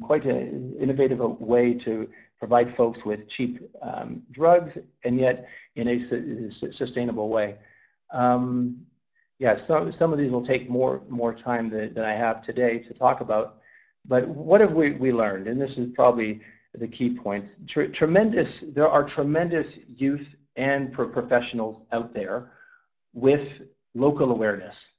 quite an innovative way to provide folks with cheap drugs, and yet in a sustainable way. Yeah, some of these will take more time than I have today to talk about. But what have we learned? And this is probably the key points. There are tremendous youth and professionals out there with local awareness,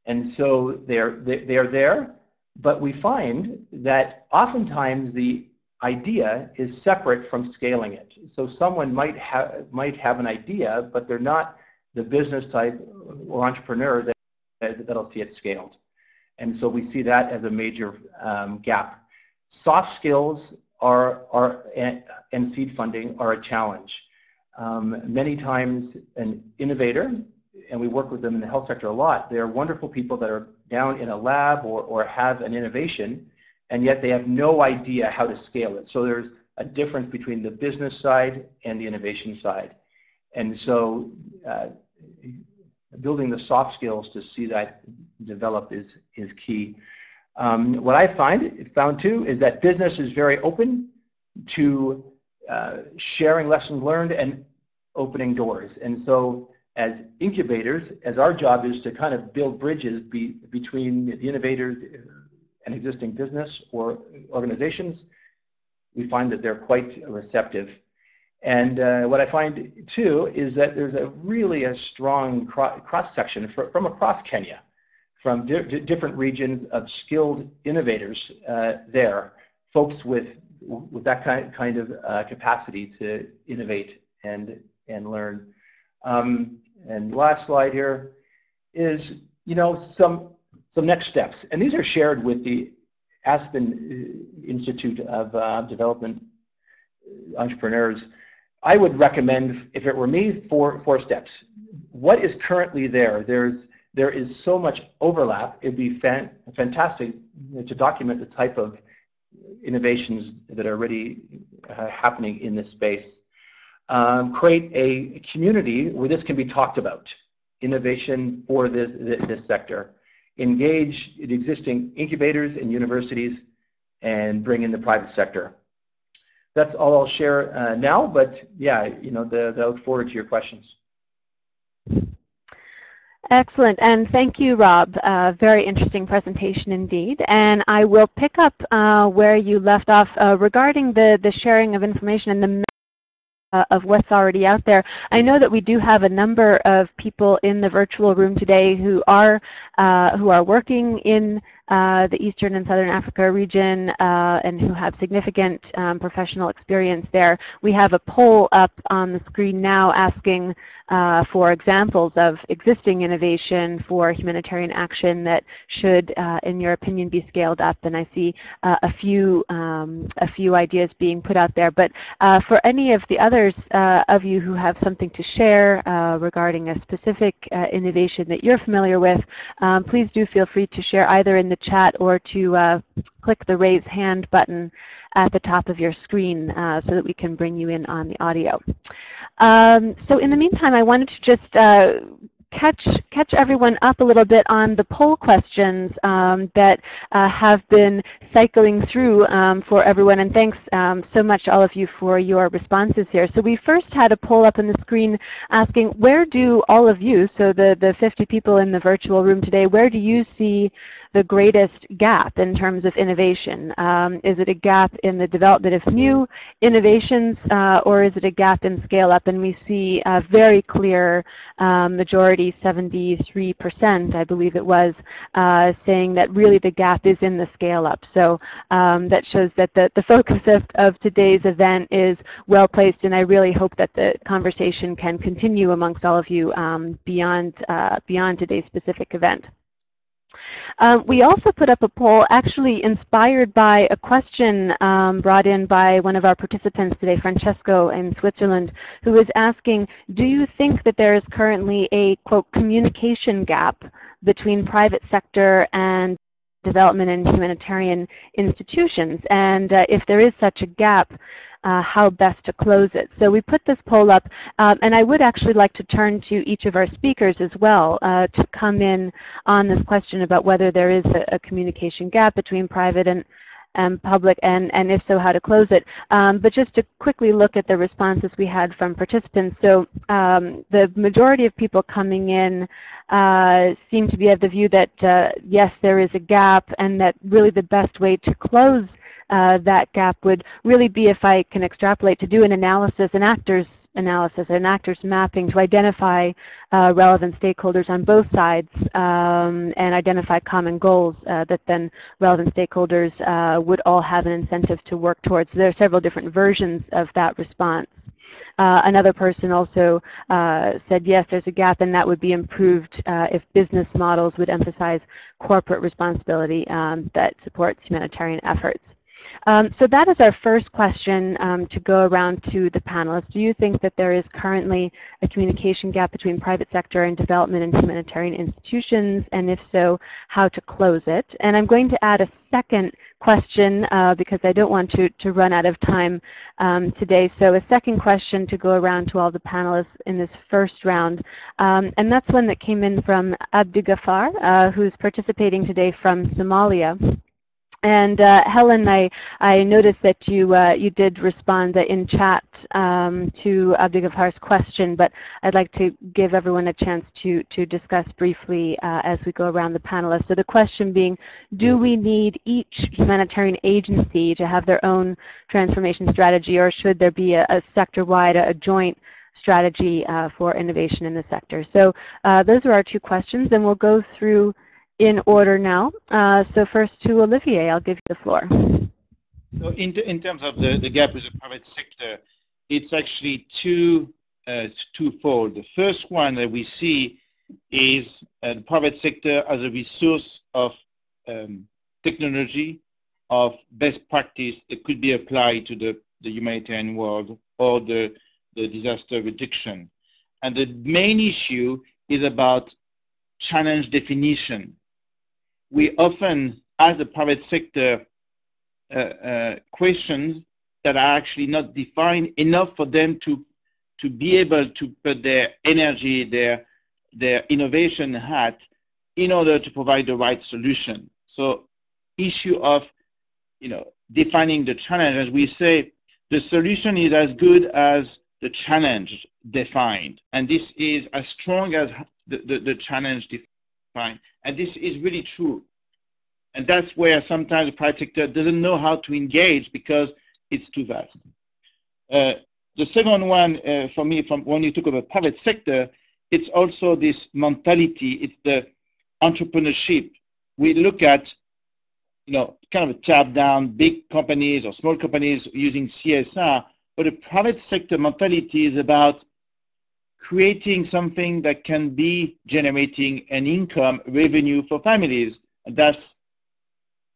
and so they are there. But we find that oftentimes the idea is separate from scaling it. So someone might have an idea, but they're not the business type or entrepreneur that'll see it scaled. And so we see that as a major gap. Soft skills and seed funding are a challenge. Many times an innovator, and we work with them in the health sector a lot, they're wonderful people that are down in a lab or have an innovation, and yet they have no idea how to scale it. So there's a difference between the business side and the innovation side. And so building the soft skills to see that develop is key. What I found too is that business is very open to sharing lessons learned and opening doors. And so as incubators, as our job is to kind of build bridges between the innovators and existing business or organizations, we find that they're quite receptive. And what I find too is that there's really a strong cross-section from across Kenya, from different regions of skilled innovators there, folks with that kind of capacity to innovate and learn. And last slide here. is, you know, some next steps, and these are shared with the Aspen Institute of Development Entrepreneurs. I would recommend, if it were me, four steps. What is currently there? There is so much overlap. It'd be fantastic to document the type of innovations that are already happening in this space. Create a community where this can be talked about. Innovation for this sector. Engage in existing incubators and universities, and bring in the private sector. That's all I'll share now, but yeah, you know, I look forward to your questions. Excellent, and thank you, Rob. Very interesting presentation indeed. And I will pick up where you left off regarding the sharing of information and the of what's already out there. I know that we do have a number of people in the virtual room today who are working in the Eastern and Southern Africa region and who have significant professional experience there. We have a poll up on the screen now asking for examples of existing innovation for humanitarian action that should, in your opinion, be scaled up. And I see a few ideas being put out there. But for any of the others of you who have something to share regarding a specific innovation that you're familiar with, please do feel free to share either in the chat or to click the raise hand button at the top of your screen so that we can bring you in on the audio. So in the meantime, I wanted to just catch everyone up a little bit on the poll questions that have been cycling through for everyone, and thanks so much to all of you for your responses here. So we first had a poll up on the screen asking, where do all of you, so the 50 people in the virtual room today, where do you see the greatest gap in terms of innovation? Is it a gap in the development of new innovations, or is it a gap in scale up? And we see a very clear majority, 73%, I believe it was, saying that really the gap is in the scale up. So that shows that the focus of today's event is well placed, and I really hope that the conversation can continue amongst all of you beyond today's specific event. We also put up a poll actually inspired by a question brought in by one of our participants today, Francesco in Switzerland, who is asking, do you think that there is currently a, quote, communication gap between private sector and development and humanitarian institutions? And if there is such a gap, how best to close it. So we put this poll up, and I would actually like to turn to each of our speakers as well to come in on this question about whether there is a communication gap between private and public, and if so, how to close it. But just to quickly look at the responses we had from participants. So the majority of people coming in seem to be of the view that yes, there is a gap, and that really the best way to close that gap would really be, if I can extrapolate, to do an analysis, an actors analysis, an actors mapping to identify relevant stakeholders on both sides and identify common goals that then relevant stakeholders would all have an incentive to work towards. So there are several different versions of that response. Another person also said, yes, there's a gap, and that would be improved if business models would emphasize corporate responsibility that supports humanitarian efforts. So that is our first question to go around to the panelists. Do you think that there is currently a communication gap between private sector and development and humanitarian institutions? And if so, how to close it? And I'm going to add a second question because I don't want to run out of time today. So a second question to go around to all the panelists in this first round. And that's one that came in from Abdigafar, who's participating today from Somalia. And Helen, I noticed that you did respond in chat to Abdigafar's question, but I'd like to give everyone a chance to discuss briefly as we go around the panelists. So the question being, do we need each humanitarian agency to have their own transformation strategy, or should there be a sector-wide, a joint strategy for innovation in the sector? So those are our two questions, and we'll go through in order now. So first to Olivier, I'll give you the floor. So in terms of the gap with the private sector, it's actually twofold. The first one that we see is the private sector as a resource of technology, of best practice that could be applied to the humanitarian world or the disaster reduction. And the main issue is about challenge definition. We often, as a private sector, questions that are actually not defined enough for them to be able to put their energy, their innovation hat in order to provide the right solution. So issue of, defining the challenge, as we say, the solution is as good as the challenge defined. And this is as strong as the challenge defined. And this is really true. And that's where sometimes the private sector doesn't know how to engage because it's too vast. The second one for me, from when you talk about private sector, it's also this mentality, it's the entrepreneurship. We look at, kind of tap down big companies or small companies using CSR, but the private sector mentality is about creating something that can be generating an income revenue for families. And that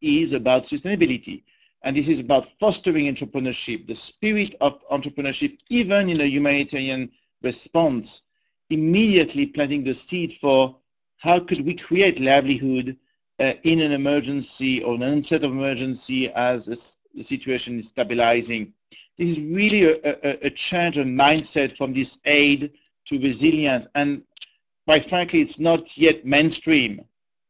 is about sustainability. And this is about fostering entrepreneurship, the spirit of entrepreneurship, even in a humanitarian response, immediately planting the seed for how could we create livelihood in an emergency or an onset of emergency as the situation is stabilizing. This is really a change of mindset from this aid to resilience. And quite frankly, it's not yet mainstream.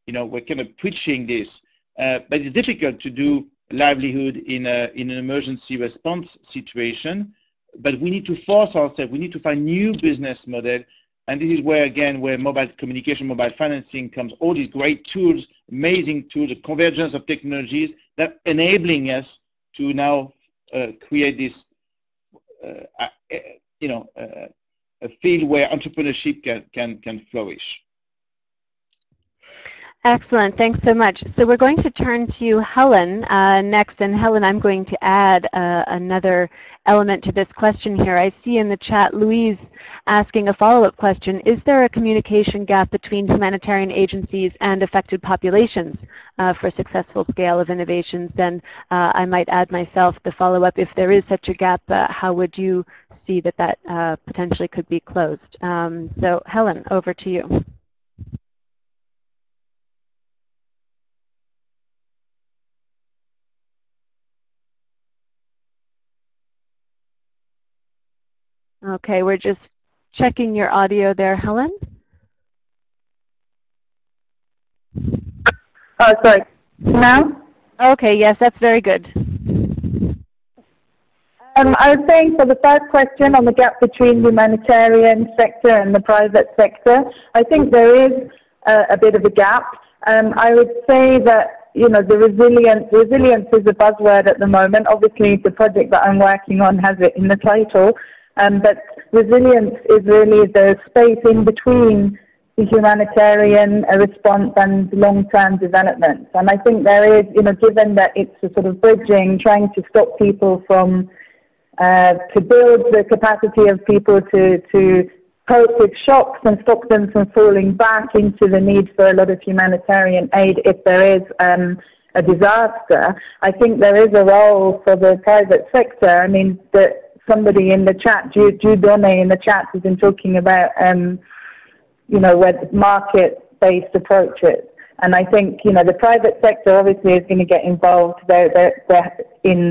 We're kind of preaching this, but it's difficult to do livelihood in an emergency response situation. But we need to force ourselves. We need to find new business model. And this is where, again, where mobile communication, mobile financing comes, all these great tools, amazing tools, the convergence of technologies that enabling us to now create this, a field where entrepreneurship can flourish. Excellent, thanks so much. So we're going to turn to Helen next, and Helen, I'm going to add another element to this question here. I see in the chat Louise asking a follow-up question. Is there a communication gap between humanitarian agencies and affected populations for successful scale of innovations? And I might add myself the follow-up, if there is such a gap, how would you see that potentially could be closed? So Helen, over to you. Okay, we're just checking your audio there, Helen. Oh, sorry. Now? Okay, yes, that's very good. I was saying for the first question on the gap between the humanitarian sector and the private sector, I think there is a bit of a gap. I would say that, the resilience is a buzzword at the moment. Obviously, the project that I'm working on has it in the title. But resilience is really the space in between the humanitarian response and long-term development. And I think there is, given that it's a sort of bridging, trying to stop people from, to build the capacity of people to cope with shocks and stop them from falling back into the need for a lot of humanitarian aid if there is a disaster. I think there is a role for the private sector. I mean, somebody in the chat, Jude Donne in the chat, has been talking about, where market-based approaches. And I think, the private sector obviously is going to get involved in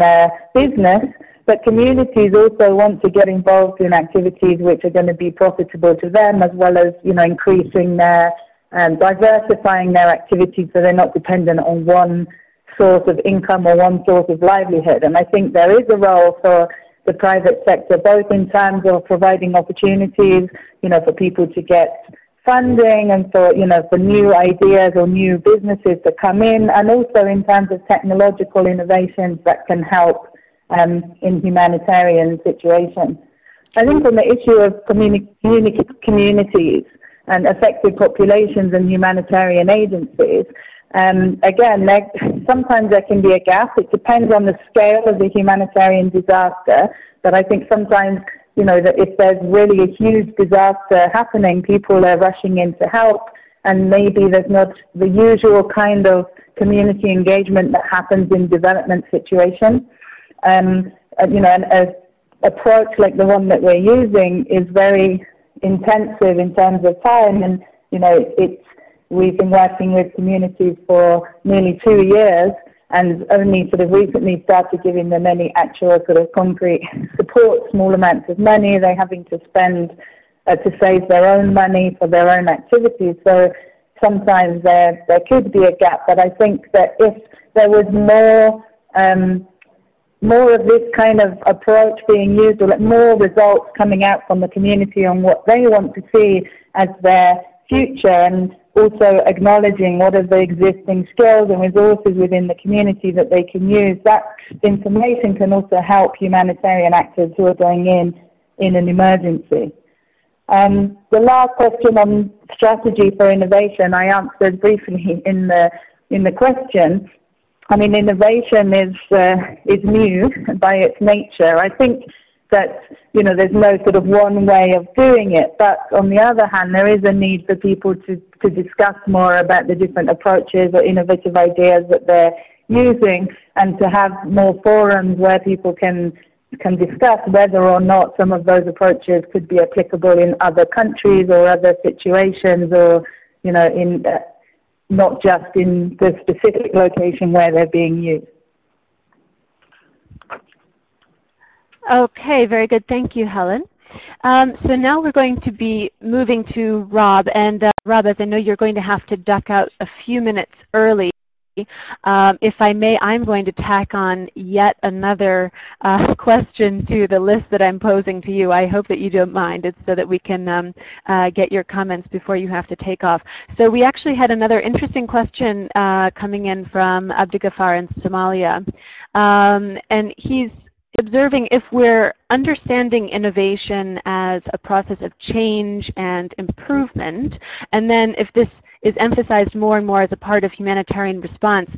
business, but communities also want to get involved in activities which are going to be profitable to them, as well as, increasing their, diversifying their activities so they're not dependent on one source of income or one source of livelihood. And I think there is a role for the private sector, both in terms of providing opportunities, for people to get funding and for, for new ideas or new businesses that come in, and also in terms of technological innovations that can help in humanitarian situations. I think on the issue of communities and affected populations and humanitarian agencies, again, sometimes there can be a gap. It depends on the scale of the humanitarian disaster, but I think sometimes that if there's really a huge disaster happening, people are rushing in to help, and maybe there's not the usual kind of community engagement that happens in development situations. An approach like the one that we're using is very intensive in terms of time, and we've been working with communities for nearly 2 years, and only sort of recently started giving them any actual sort of concrete support, small amounts of money they're having to spend to save their own money for their own activities. So sometimes there could be a gap, but I think that if there was more of this kind of approach being used, or more results coming out from the community on what they want to see as their future, and also acknowledging what are the existing skills and resources within the community that they can use, that information can also help humanitarian actors who are going in an emergency. The last question on strategy for innovation, I answered briefly in the question. I mean, innovation is new by its nature. I think that there's no sort of one way of doing it, but on the other hand, there is a need for people to discuss more about the different approaches or innovative ideas that they're using, and to have more forums where people can discuss whether or not some of those approaches could be applicable in other countries or other situations, or in not just in the specific location where they're being used. Okay, very good. Thank you, Helen. So now we're going to be moving to Rob. And Rob, as I know you're going to have to duck out a few minutes early, if I may, I'm going to tack on yet another question to the list that I'm posing to you. I hope that you don't mind. It's so that we can get your comments before you have to take off. So we actually had another interesting question coming in from Abdigafar in Somalia. And he's observing if we're understanding innovation as a process of change and improvement, and then if this is emphasized more and more as a part of humanitarian response,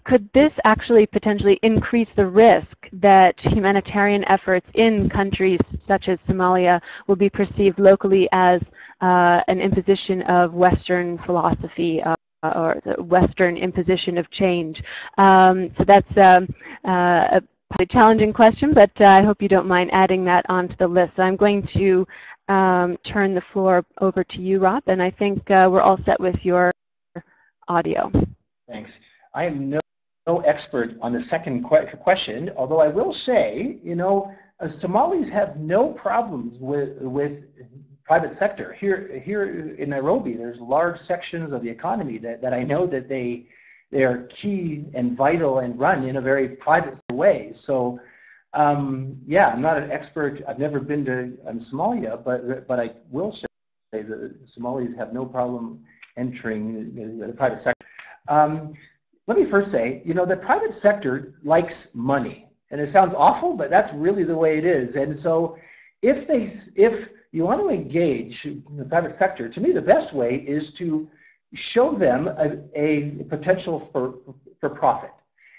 could this actually potentially increase the risk that humanitarian efforts in countries such as Somalia will be perceived locally as an imposition of Western philosophy or a Western imposition of change? So that's a challenging question, but I hope you don't mind adding that onto the list. So I'm going to turn the floor over to you, Rob, and I think we're all set with your audio. Thanks. I am no expert on the second question, although I will say, Somalis have no problems with private sector. Here in Nairobi, there's large sections of the economy that I know that they are key and vital and run in a very private way. So, yeah, I'm not an expert. I've never been to Somalia, but I will say that the Somalis have no problem entering the private sector. Let me first say, the private sector likes money, and it sounds awful, but that's really the way it is. And so, if you want to engage the private sector, to me, the best way is to show them a potential for profit.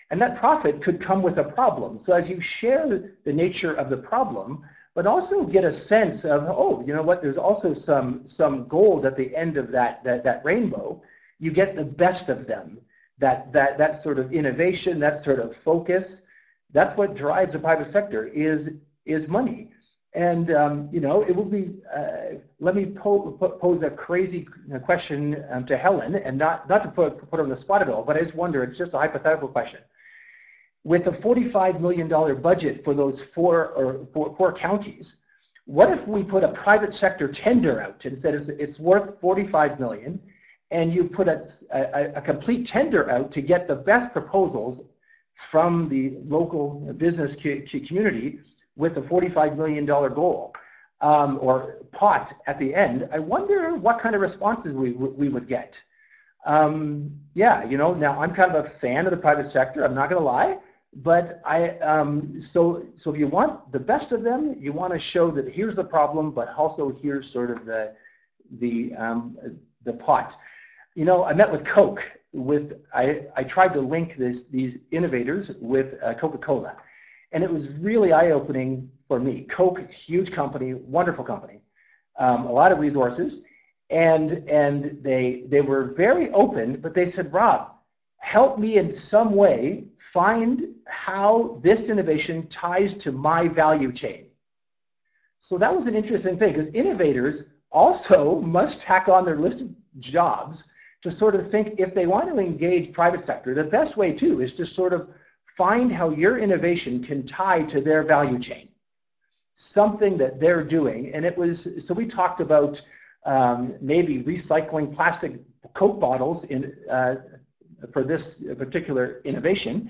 And that profit could come with a problem. So as you share the nature of the problem, but also get a sense of, oh, you know what, there's also some gold at the end of that rainbow, you get the best of them. That sort of innovation, that sort of focus, that's what drives the private sector is money. And, it will be, let me pose a crazy question to Helen, and not to put her on the spot at all, but I just wonder, it's just a hypothetical question. With a $45 million budget for those four counties, what if we put a private sector tender out and said it's worth $45 million, and you put a complete tender out to get the best proposals from the local business community, with a $45 million goal or pot at the end? I wonder what kind of responses we would get. Yeah, now I'm kind of a fan of the private sector, I'm not going to lie, but so if you want the best of them, you want to show that here's the problem, but also here's sort of the pot. I met with Coke. I tried to link these innovators with Coca-Cola. And it was really eye-opening for me. Coke, huge company, wonderful company, a lot of resources, and they were very open, but they said, Rob, help me in some way find how this innovation ties to my value chain. So that was an interesting thing, because innovators also must tack on their list of jobs to sort of think, if they want to engage private sector, the best way too is to sort of find how your innovation can tie to their value chain, something that they're doing. And it was, so we talked about maybe recycling plastic Coke bottles in, for this particular innovation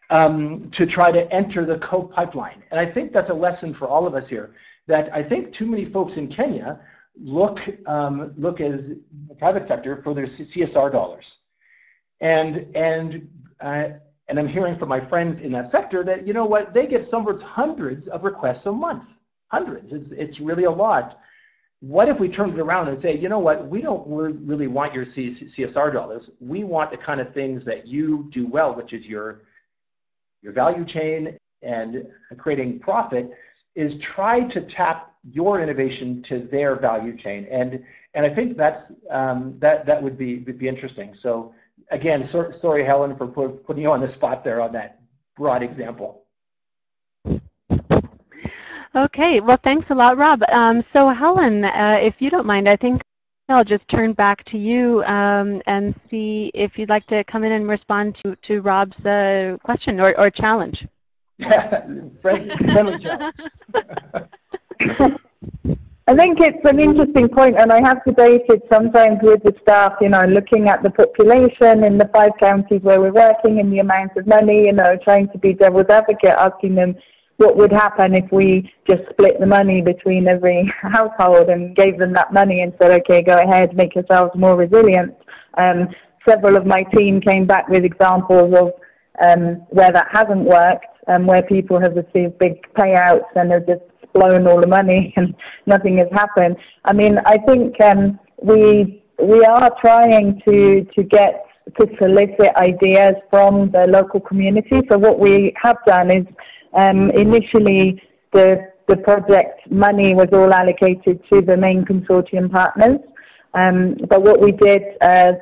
to try to enter the Coke pipeline. And I think that's a lesson for all of us here, that I think too many folks in Kenya look as the private sector for their CSR dollars. And I'm hearing from my friends in that sector that, you know what, they get somewhere hundreds of requests a month. Hundreds, it's really a lot. What if we turned it around and say, you know what, we don't really want your CSR dollars. We want the kind of things that you do well, which is your value chain and creating profit, is try to tap your innovation to their value chain. And I think that's that would be interesting. So again, sorry, Helen, for putting you on the spot there on that broad example. Okay, well, thanks a lot, Rob. So Helen, if you don't mind, I think I'll just turn back to you and see if you'd like to come in and respond to Rob's question or challenge. Friendly challenge. I think it's an interesting point, and I have debated sometimes with the staff, you know, looking at the population in the 5 counties where we're working and the amount of money, you know, trying to be devil's advocate, asking them what would happen if we just split the money between every household and gave them that money and said, okay, go ahead, make yourselves more resilient. Several of my team came back with examples of where that hasn't worked, and where people have received big payouts and have just blown all the money and nothing has happened. I mean, I think we are trying to solicit ideas from the local community. So what we have done is initially the project money was all allocated to the main consortium partners. But what we did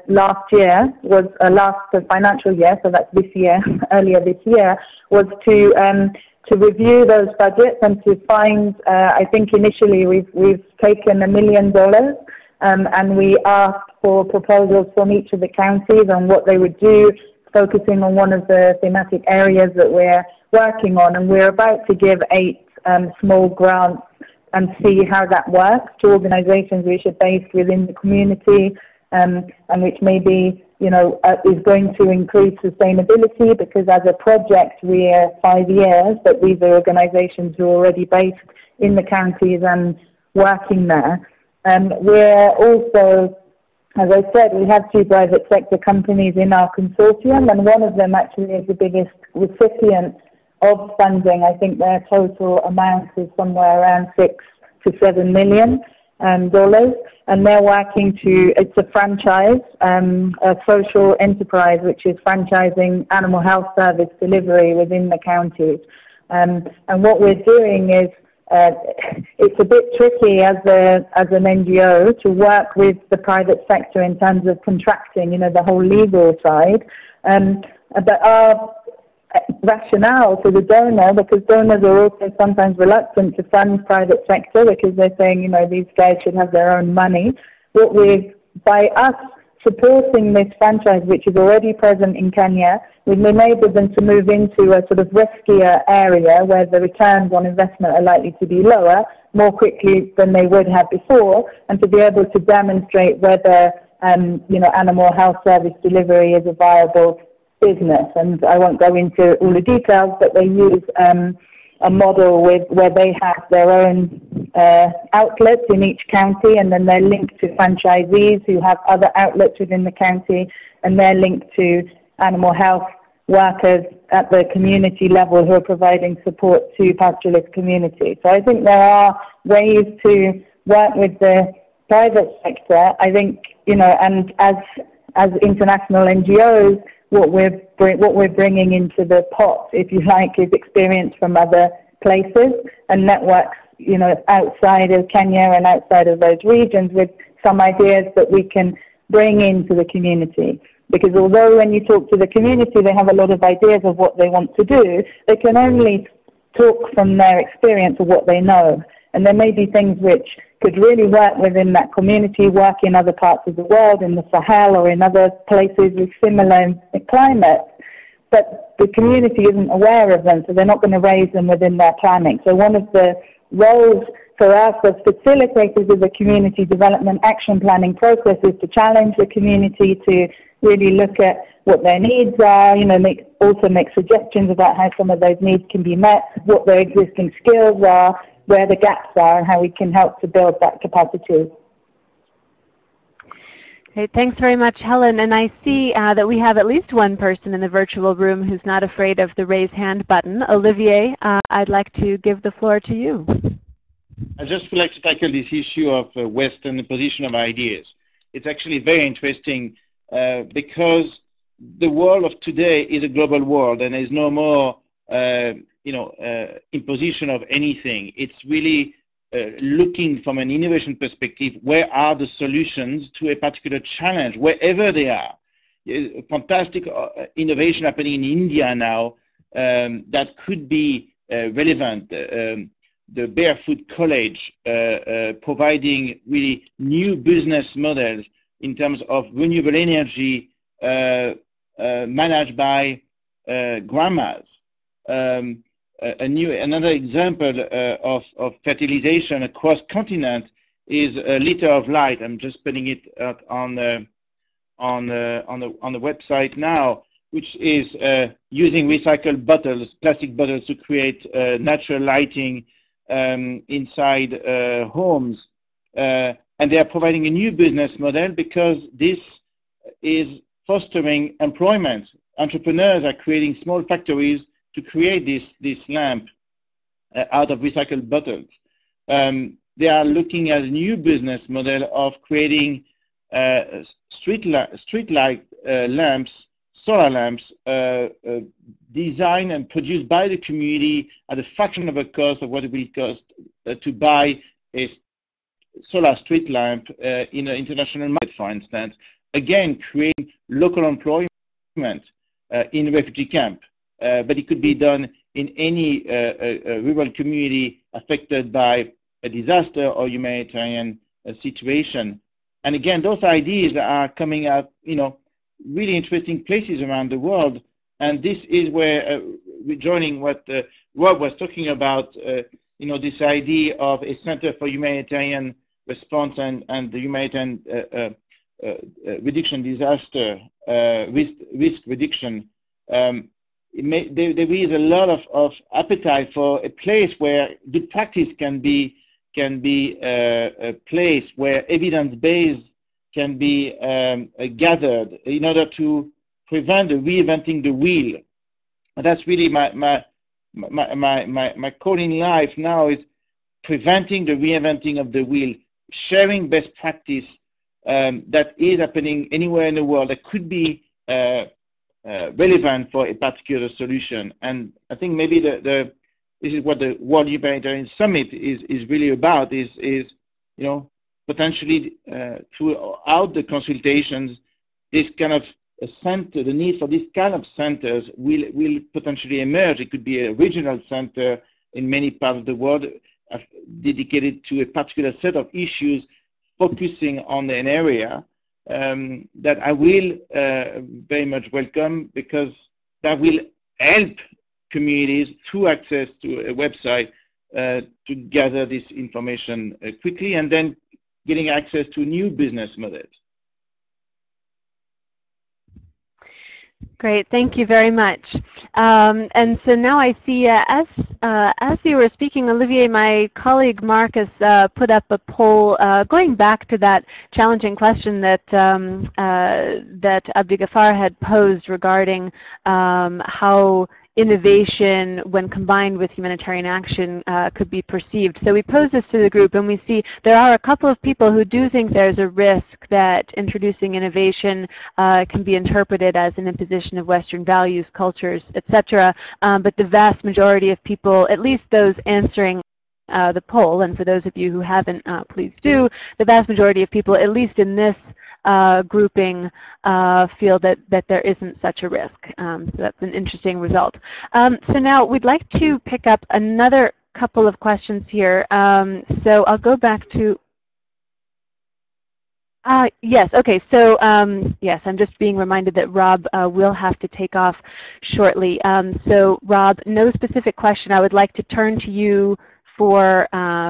last year was last financial year, so that's this year, earlier this year, was to review those budgets and to find. I think initially we've taken $1 million and we asked for proposals from each of the counties on what they would do, focusing on one of the thematic areas that we're working on, and we're about to give 8 small grants and see how that works to organizations which are based within the community and which maybe, you know, is going to increase sustainability, because as a project we're 5 years, but these are organizations who are already based in the counties and working there. We're also, as I said, we have 2 private sector companies in our consortium, and one of them actually is the biggest recipient of funding. I think their total amount is somewhere around $6 to $7 million dollars, and they're working to, it's a franchise, a social enterprise which is franchising animal health service delivery within the counties. And what we're doing is, it's a bit tricky as an NGO to work with the private sector in terms of contracting, you know, the whole legal side. But our rationale to the donor, because donors are also sometimes reluctant to fund private sector because they're saying, you know, these guys should have their own money. By us supporting this franchise, which is already present in Kenya, we've enabled them to move into a sort of riskier area where the returns on investment are likely to be lower more quickly than they would have before, and to be able to demonstrate whether you know, animal health service delivery is a viable business. And I won't go into all the details, but they use a model where they have their own outlets in each county, and then they're linked to franchisees who have other outlets within the county, and they're linked to animal health workers at the community level who are providing support to pastoralist communities. So I think there are ways to work with the private sector. I think, you know, and as as international NGOs, what we're bringing into the pot, if you like, is experience from other places and networks, you know, outside of Kenya and outside of those regions, with some ideas that we can bring into the community. Because although when you talk to the community, they have a lot of ideas of what they want to do, they can only talk from their experience of what they know. And there may be things which could really work within that community, work in other parts of the world, in the Sahel or in other places with similar climate, but the community isn't aware of them, so they're not going to raise them within their planning. So one of the roles for us as facilitators of the community development action planning process is to challenge the community to really look at what their needs are, you know, also make suggestions about how some of those needs can be met, what their existing skills are, where the gaps are, and how we can help to build that capacity. Okay, thanks very much, Helen. And I see that we have at least one person in the virtual room who's not afraid of the raise hand button. Olivier, I'd like to give the floor to you. I just would like to tackle this issue of Western position of ideas. It's actually very interesting because the world of today is a global world, and there's no more imposition of anything. It's really looking from an innovation perspective, where are the solutions to a particular challenge, wherever they are. There's fantastic innovation happening in India now that could be relevant. The Barefoot College providing really new business models in terms of renewable energy managed by grandmas. Another example of fertilization across continent is a liter of light. I'm just putting it out on the website now, which is using recycled bottles, plastic bottles, to create natural lighting inside homes. And they are providing a new business model because this is fostering employment. Entrepreneurs are creating small factories to create this lamp out of recycled bottles. They are looking at a new business model of creating street light lamps, solar lamps, designed and produced by the community at a fraction of the cost of what it will cost to buy a solar street lamp in an international market, for instance. Again, creating local employment in refugee camp. But it could be done in any rural community affected by a disaster or humanitarian situation. And again, those ideas are coming out, really interesting places around the world. And this is where we're joining what Rob was talking about, this idea of a Center for Humanitarian Response and the Humanitarian Reduction Disaster, risk reduction. There is a lot of appetite for a place where good practice can be a place where evidence-based can be gathered in order to prevent the reinventing the wheel. And that's really my call in life now, is preventing the reinventing of the wheel, sharing best practice that is happening anywhere in the world that could be relevant for a particular solution. And I think maybe this is what the World Humanitarian Summit is really about, is potentially throughout the consultations, this kind of a center, the need for this kind of centers will potentially emerge. It could be a regional center in many parts of the world dedicated to a particular set of issues, focusing on an area that I will very much welcome, because that will help communities through access to a website to gather this information quickly, and then getting access to new business models. Great, thank you very much. And so now I see, as you were speaking, Olivier, my colleague Marcus put up a poll going back to that challenging question that that Abdi Ghaffar had posed regarding how innovation, when combined with humanitarian action, could be perceived. So we pose this to the group, and we see there are a couple of people who do think there's a risk that introducing innovation can be interpreted as an imposition of Western values, cultures, etc. But the vast majority of people, at least those answering the poll, and for those of you who haven't, please do, the vast majority of people, at least in this grouping, feel that there isn't such a risk. So that's an interesting result. So now we'd like to pick up another couple of questions here. So I'll go back to yes, okay, so yes, I'm just being reminded that Rob will have to take off shortly. So Rob, no specific question. I would like to turn to you for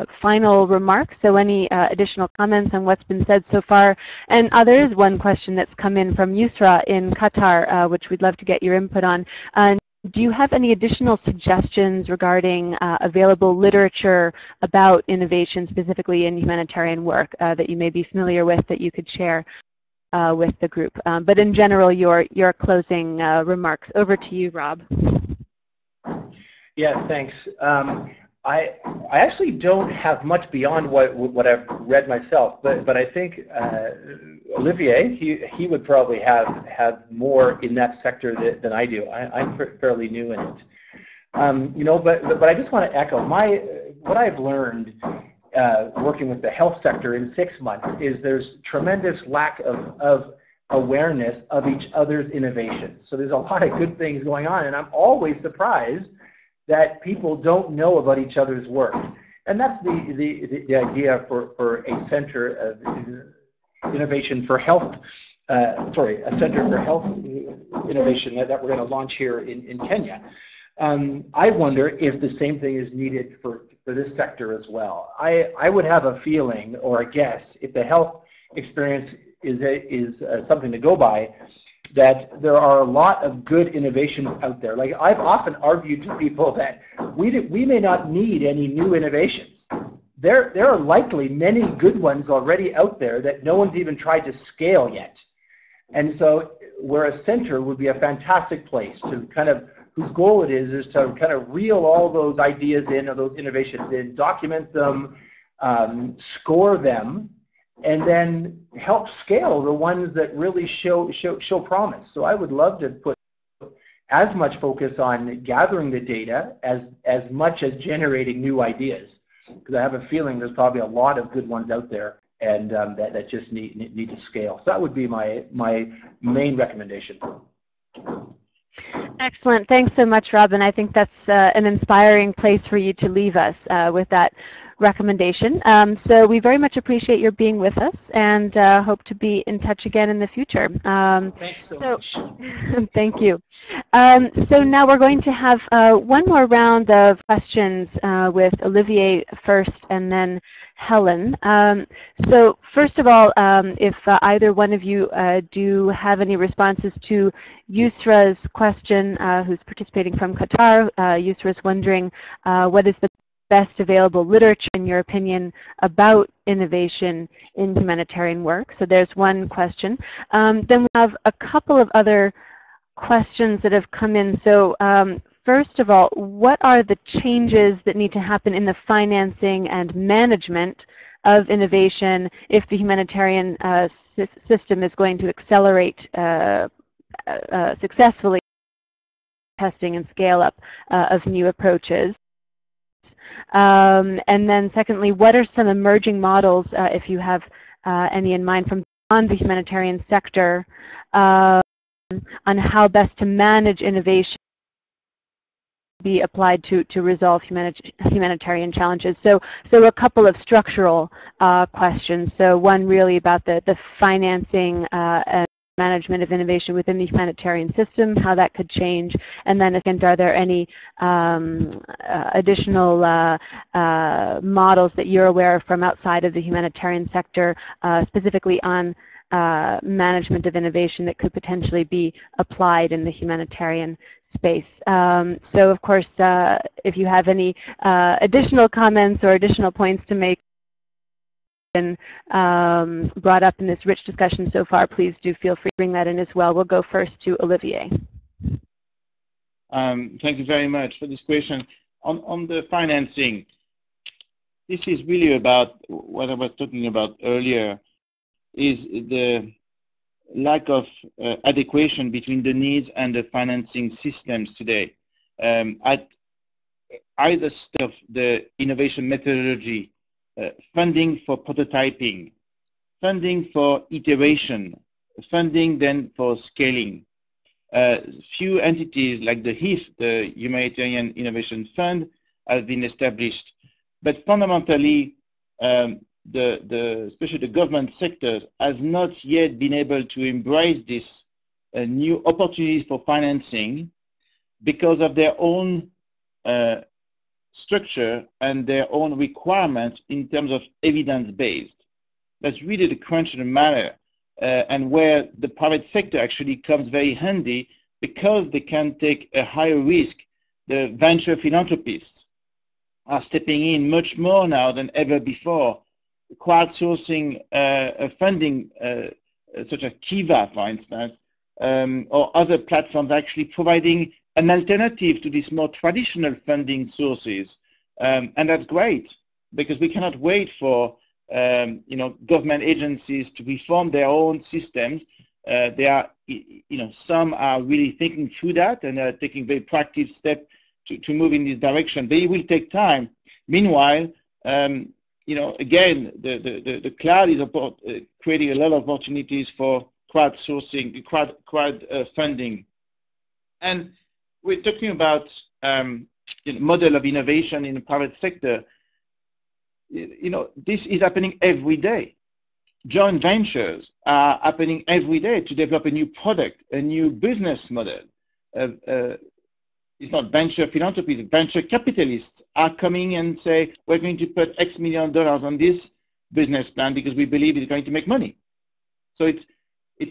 final remarks, so any additional comments on what's been said so far. And there is one question that's come in from Yusra in Qatar, which we'd love to get your input on. Do you have any additional suggestions regarding available literature about innovation, specifically in humanitarian work, that you may be familiar with, that you could share with the group? But in general, your closing remarks. Over to you, Rob. Yeah, thanks. I actually don't have much beyond what I've read myself, but I think Olivier, he would probably have more in that sector than I do. I'm fairly new in it, you know. But I just want to echo what I've learned working with the health sector in 6 months is there's tremendous lack of awareness of each other's innovations. So there's a lot of good things going on, and I'm always surprised that people don't know about each other's work. And that's the idea for a center of innovation for health, a center for health innovation that we're going to launch here in Kenya. I wonder if the same thing is needed for this sector as well. I would have a feeling or a guess, if the health experience is something to go by, that there are a lot of good innovations out there. Like I've often argued to people that we may not need any new innovations. There are likely many good ones already out there that no one's even tried to scale yet. And so where a center would be a fantastic place to kind of, whose goal it is to kind of reel all those ideas in, or those innovations in, document them, score them, and then help scale the ones that really show promise. So I would love to put as much focus on gathering the data as much as generating new ideas, because I have a feeling there's probably a lot of good ones out there, and that just need to scale. So that would be my main recommendation. Excellent. Thanks so much, Rob. And I think that's an inspiring place for you to leave us with that recommendation. So we very much appreciate your being with us, and hope to be in touch again in the future. Thanks so much. Thank you. So now we're going to have one more round of questions with Olivier first, and then Helen. So first of all, if either one of you do have any responses to Yusra's question, who's participating from Qatar. Yusra's wondering what is the best available literature, in your opinion, about innovation in humanitarian work? So there's one question. Then we have a couple of other questions that have come in. So first of all, what are the changes that need to happen in the financing and management of innovation if the humanitarian system is going to accelerate successfully testing and scale up of new approaches? And then secondly, what are some emerging models, if you have any in mind, from beyond the humanitarian sector on how best to manage innovation be applied to resolve humanitarian challenges? So a couple of structural questions. So one really about the financing and management of innovation within the humanitarian system, how that could change, and then second, are there any additional models that you're aware of from outside of the humanitarian sector, specifically on management of innovation that could potentially be applied in the humanitarian space? So of course, if you have any additional comments or additional points to make been brought up in this rich discussion so far, please do feel free to bring that in as well. We'll go first to Olivier. Thank you very much for this question. On the financing, this is really about what I was talking about earlier, is the lack of adequation between the needs and the financing systems today. At either step of the innovation methodology, funding for prototyping, funding for iteration, funding then for scaling. Few entities like the HIF, the Humanitarian Innovation Fund, have been established. But fundamentally, especially the government sector has not yet been able to embrace this new opportunities for financing because of their own structure and their own requirements in terms of evidence-based. That's really the crunch of the matter, and where the private sector actually comes very handy because they can take a higher risk. The venture philanthropists are stepping in much more now than ever before, crowdsourcing funding, such as Kiva, for instance, or other platforms actually providing an alternative to these more traditional funding sources. And that's great, because we cannot wait for government agencies to reform their own systems. They are, some are really thinking through that and are taking very proactive steps to move in this direction, but it will take time. Meanwhile, again, the cloud is creating a lot of opportunities for crowdsourcing, funding. And we're talking about model of innovation in the private sector. This is happening every day. Joint ventures are happening every day to develop a new product, a new business model. It's not venture philanthropies, venture capitalists are coming and say, we're going to put X million dollars on this business plan because we believe it's going to make money. So it's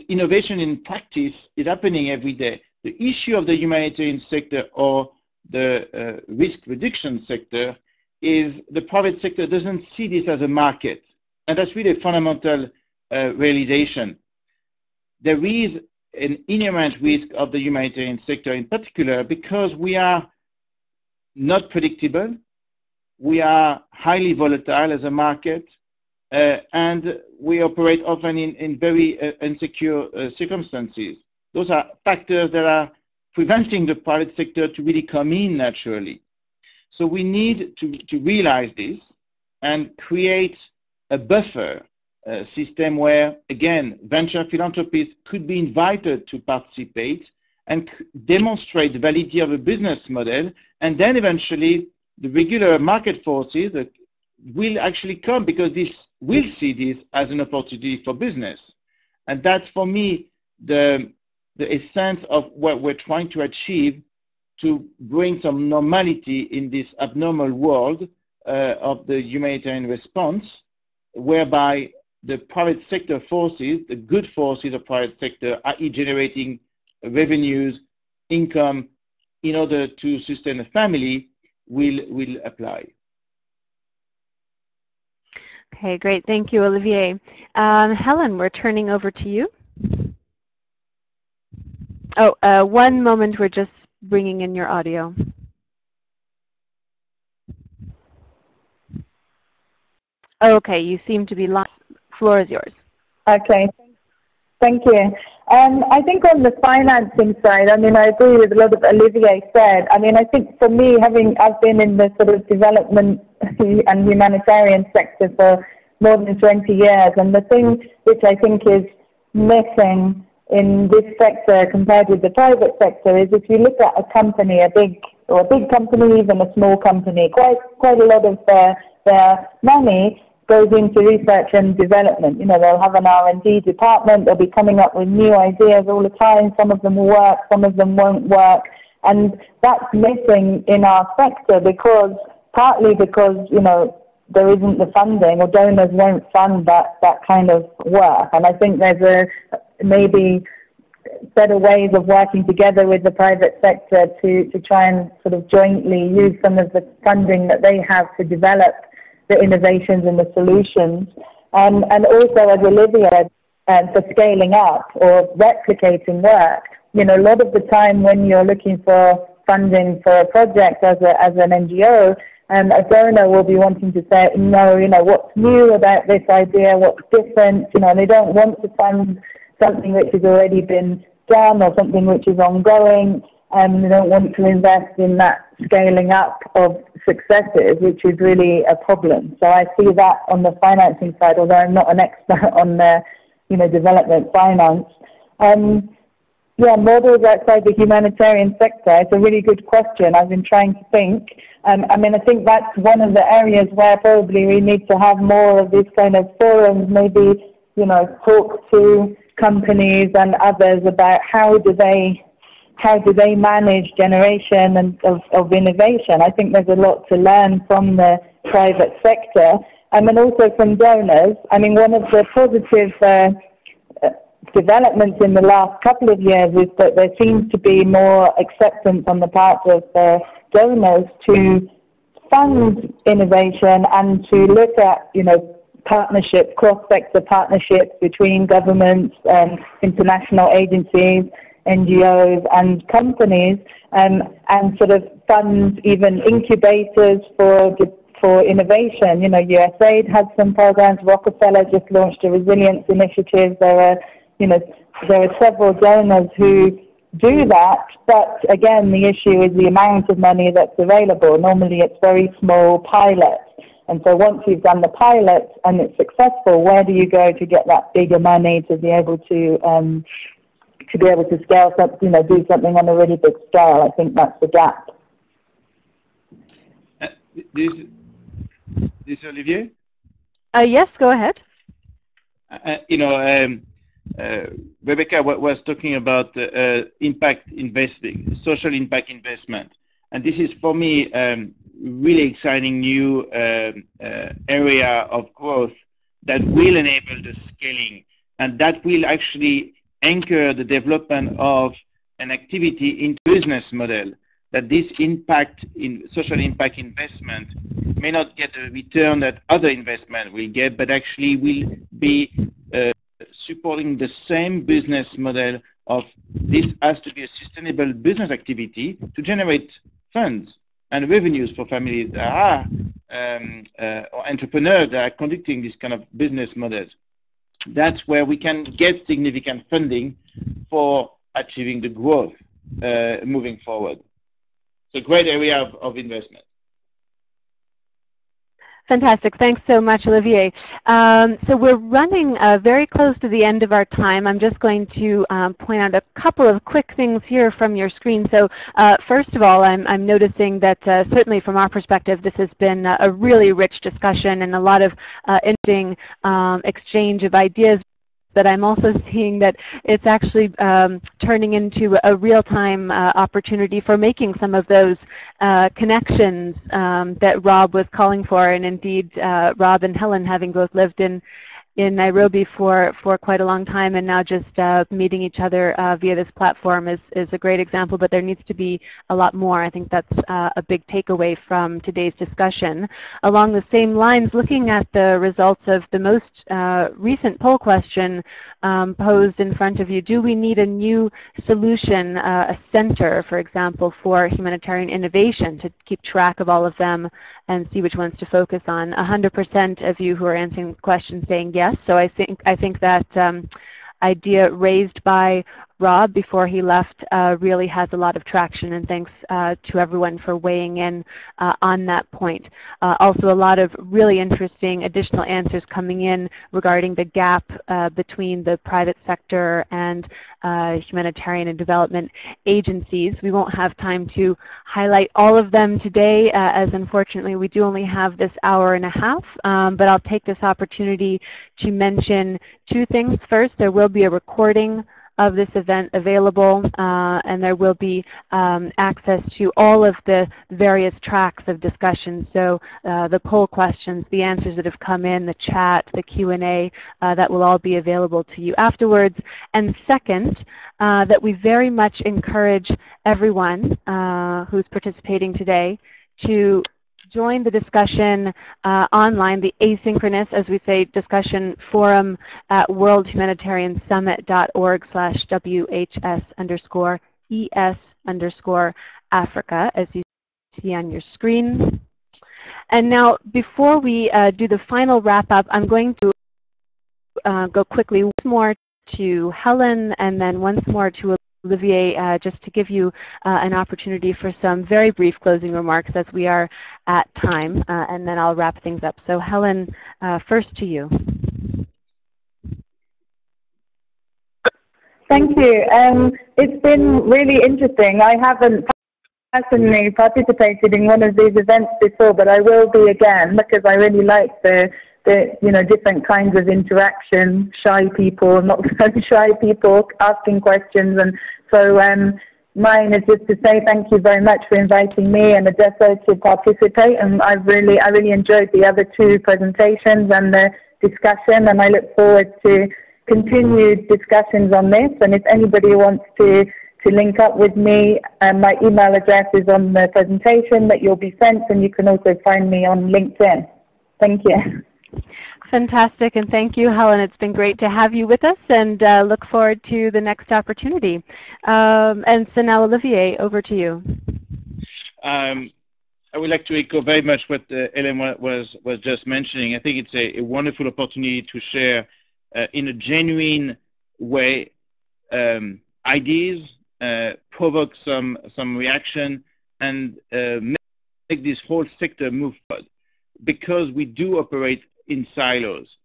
innovation in practice is happening every day. The issue of the humanitarian sector or the risk reduction sector is the private sector doesn't see this as a market. And that's really a fundamental realization. There is an inherent risk of the humanitarian sector in particular because we are not predictable, we are highly volatile as a market, and we operate often in very insecure circumstances. Those are factors that are preventing the private sector to really come in naturally. So we need to realize this and create a buffer system where, again, venture philanthropists could be invited to participate and demonstrate the validity of a business model, and then eventually the regular market forces that will actually come because this will see this as an opportunity for business. And that's, for me, the essence of what we're trying to achieve, to bring some normality in this abnormal world of the humanitarian response, whereby the private sector forces, the good forces of private sector, i.e. generating revenues, income in order to sustain a family, will apply. Okay, great. Thank you, Olivier. Helen, we're turning over to you. Oh, one moment. We're just bringing in your audio. Okay, you seem to be live. Floor is yours. Okay, thank you. I think on the financing side, I mean, I agree with a lot of Olivier said. I mean, I think for me, I've been in the sort of development and humanitarian sector for more than 20 years, and the thing which I think is missing in this sector compared with the private sector is if you look at a company, a big company, even a small company, quite a lot of their money goes into research and development. They'll have an R&D department, they'll be coming up with new ideas all the time. Some of them will work, some of them won't work. And that's missing in our sector partly because, there isn't the funding, or donors won't fund that kind of work. And I think there's maybe better ways of working together with the private sector to try and sort of jointly use some of the funding that they have to develop the innovations and the solutions. And also, as Olivier said, for scaling up or replicating work, a lot of the time when you're looking for funding for a project as an NGO, a donor will be wanting to say, no, what's new about this idea, what's different, and they don't want to fund something which has already been done or something which is ongoing, and they don't want to invest in that scaling up of successes, which is really a problem. So I see that on the financing side, although I'm not an expert on the, development finance. Yeah, models outside the humanitarian sector. It's a really good question. I've been trying to think. I think that's one of the areas where probably we need to have more of these kind of forums, maybe, talk to companies and others about how do they manage generation and of innovation. I think there's a lot to learn from the private sector, and also from donors. One of the positive developments in the last couple of years is that there seems to be more acceptance on the part of donors to fund innovation and to look at, partnerships, cross-sector partnerships between governments, international agencies, NGOs and companies, and sort of fund even incubators for innovation. USAID has some programs. Rockefeller just launched a resilience initiative. There are several donors who do that, but again, the issue is the amount of money that's available. Normally, it's very small pilots. And so once you've done the pilot and it's successful, where do you go to get that bigger money to be able to scale something, do something on a really big scale? I think that's the gap. This Olivier? Yes, go ahead. Rebecca was talking about impact investing, social impact investment. And this is, for me, really exciting new area of growth that will enable the scaling, and that will actually anchor the development of an activity into business model, that this social impact investment may not get a return that other investment will get, but actually will be supporting the same business model of this has to be a sustainable business activity to generate funds and revenues for families that are or entrepreneurs that are conducting this kind of business models. That's where we can get significant funding for achieving the growth moving forward. It's a great area of investment. Fantastic. Thanks so much, Olivier. So we're running very close to the end of our time. I'm just going to point out a couple of quick things here from your screen. So first of all, I'm noticing that certainly from our perspective, this has been a really rich discussion and a lot of interesting exchange of ideas. But I'm also seeing that it's actually turning into a real-time opportunity for making some of those connections that Rob was calling for. And indeed, Rob and Helen, having both lived in Nairobi for quite a long time, and now just meeting each other via this platform is a great example, but there needs to be a lot more. I think that's a big takeaway from today's discussion. Along the same lines, looking at the results of the most recent poll question posed in front of you, do we need a new solution, a center, for example, for humanitarian innovation to keep track of all of them and see which ones to focus on? 100% of you who are answering the question saying yes. So I think that idea raised by Rob before he left really has a lot of traction, and thanks to everyone for weighing in on that point. Also, a lot of really interesting additional answers coming in regarding the gap between the private sector and humanitarian and development agencies. We won't have time to highlight all of them today, as unfortunately we do only have this hour and a half, but I'll take this opportunity to mention two things. First, there will be a recording of this event available, and there will be access to all of the various tracks of discussion. So the poll questions, the answers that have come in, the chat, the Q&A, that will all be available to you afterwards. And second, that we very much encourage everyone who's participating today to join the discussion online, the asynchronous, as we say, discussion forum at worldhumanitariansummit.org/WHS WHS_Africa, as you see on your screen. And now, before we do the final wrap-up, I'm going to go quickly once more to Helen and then once more to Olivier, just to give you an opportunity for some very brief closing remarks as we are at time, and then I'll wrap things up. So Helen, first to you. Thank you. It's been really interesting. I haven't personally participated in one of these events before, but I will be again because I really like the different kinds of interaction, shy people, not so shy people asking questions. And so mine is just to say thank you very much for inviting me and Adeso to participate. And I really enjoyed the other two presentations and the discussion, and I look forward to continued discussions on this. And if anybody wants to link up with me, my email address is on the presentation that you'll be sent, and you can also find me on LinkedIn. Thank you. Fantastic, and thank you, Helen. It's been great to have you with us, and look forward to the next opportunity. And so now, Olivier, over to you. I would like to echo very much what Helen was just mentioning. I think it's a wonderful opportunity to share in a genuine way ideas, provoke some reaction, and make this whole sector move forward. Because we do operate in silos,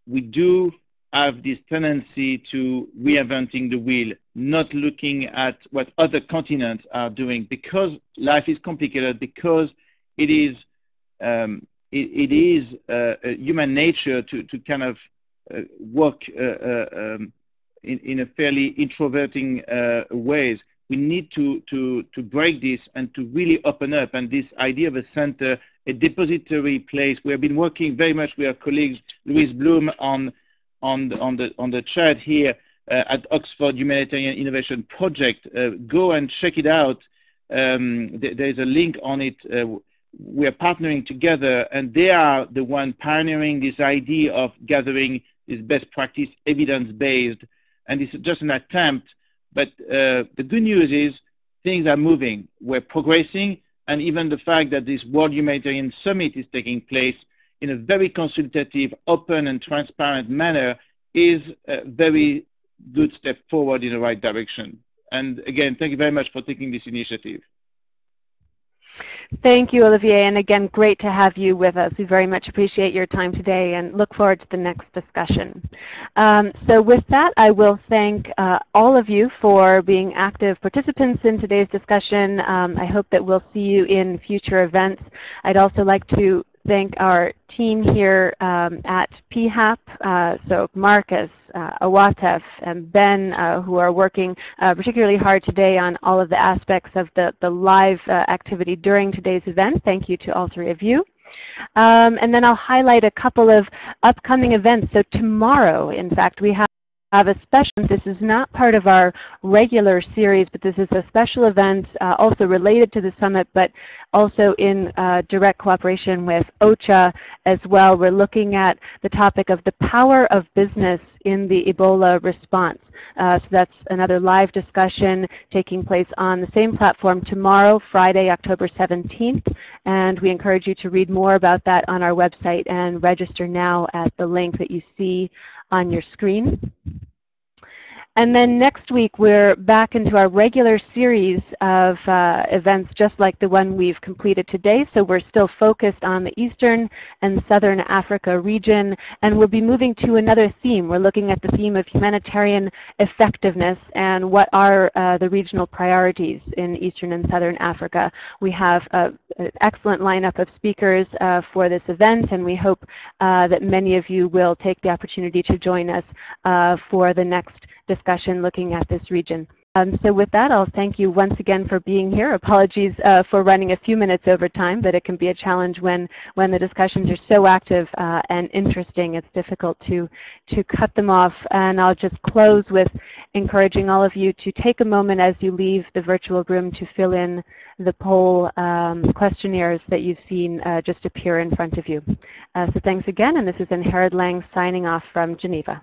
we do have this tendency to reinventing the wheel, not looking at what other continents are doing, because life is complicated, because it is human nature to kind of work in a fairly introverting ways. We need to break this and to really open up. And this idea of a center, a depository place. We have been working very much with our colleagues, Louise Bloom, on the chat here at Oxford Humanitarian Innovation Project. Go and check it out. There's a link on it. We are partnering together, and they are the one pioneering this idea of gathering this best practice, evidence-based. And this is just an attempt. But the good news is things are moving. We're progressing. And even the fact that this World Humanitarian Summit is taking place in a very consultative, open, and transparent manner is a very good step forward in the right direction. And again, thank you very much for taking this initiative. Thank you, Olivier, and again, great to have you with us. We very much appreciate your time today and look forward to the next discussion. So with that, I will thank all of you for being active participants in today's discussion. I hope that we'll see you in future events. I'd also like to thank our team here at PHAP, so Marcus, Awatef, and Ben, who are working particularly hard today on all of the aspects of the live activity during today's event. Thank you to all three of you. And then I'll highlight a couple of upcoming events. So tomorrow, in fact, we have a special, this is not part of our regular series, but this is a special event also related to the summit, but also in direct cooperation with OCHA as well. We're looking at the topic of the power of business in the Ebola response. So that's another live discussion taking place on the same platform tomorrow, Friday, October 17th. And we encourage you to read more about that on our website and register now at the link that you see on your screen. And then next week, we're back into our regular series of events, just like the one we've completed today. So we're still focused on the Eastern and Southern Africa region, and we'll be moving to another theme. We're looking at the theme of humanitarian effectiveness and what are the regional priorities in Eastern and Southern Africa. We have an excellent lineup of speakers for this event, and we hope that many of you will take the opportunity to join us for the next discussion looking at this region. So with that, I'll thank you once again for being here. Apologies for running a few minutes over time, but it can be a challenge when the discussions are so active and interesting. It's difficult to cut them off. And I'll just close with encouraging all of you to take a moment as you leave the virtual room to fill in the poll questionnaires that you've seen just appear in front of you. So thanks again, and this is Arid Lands signing off from Geneva.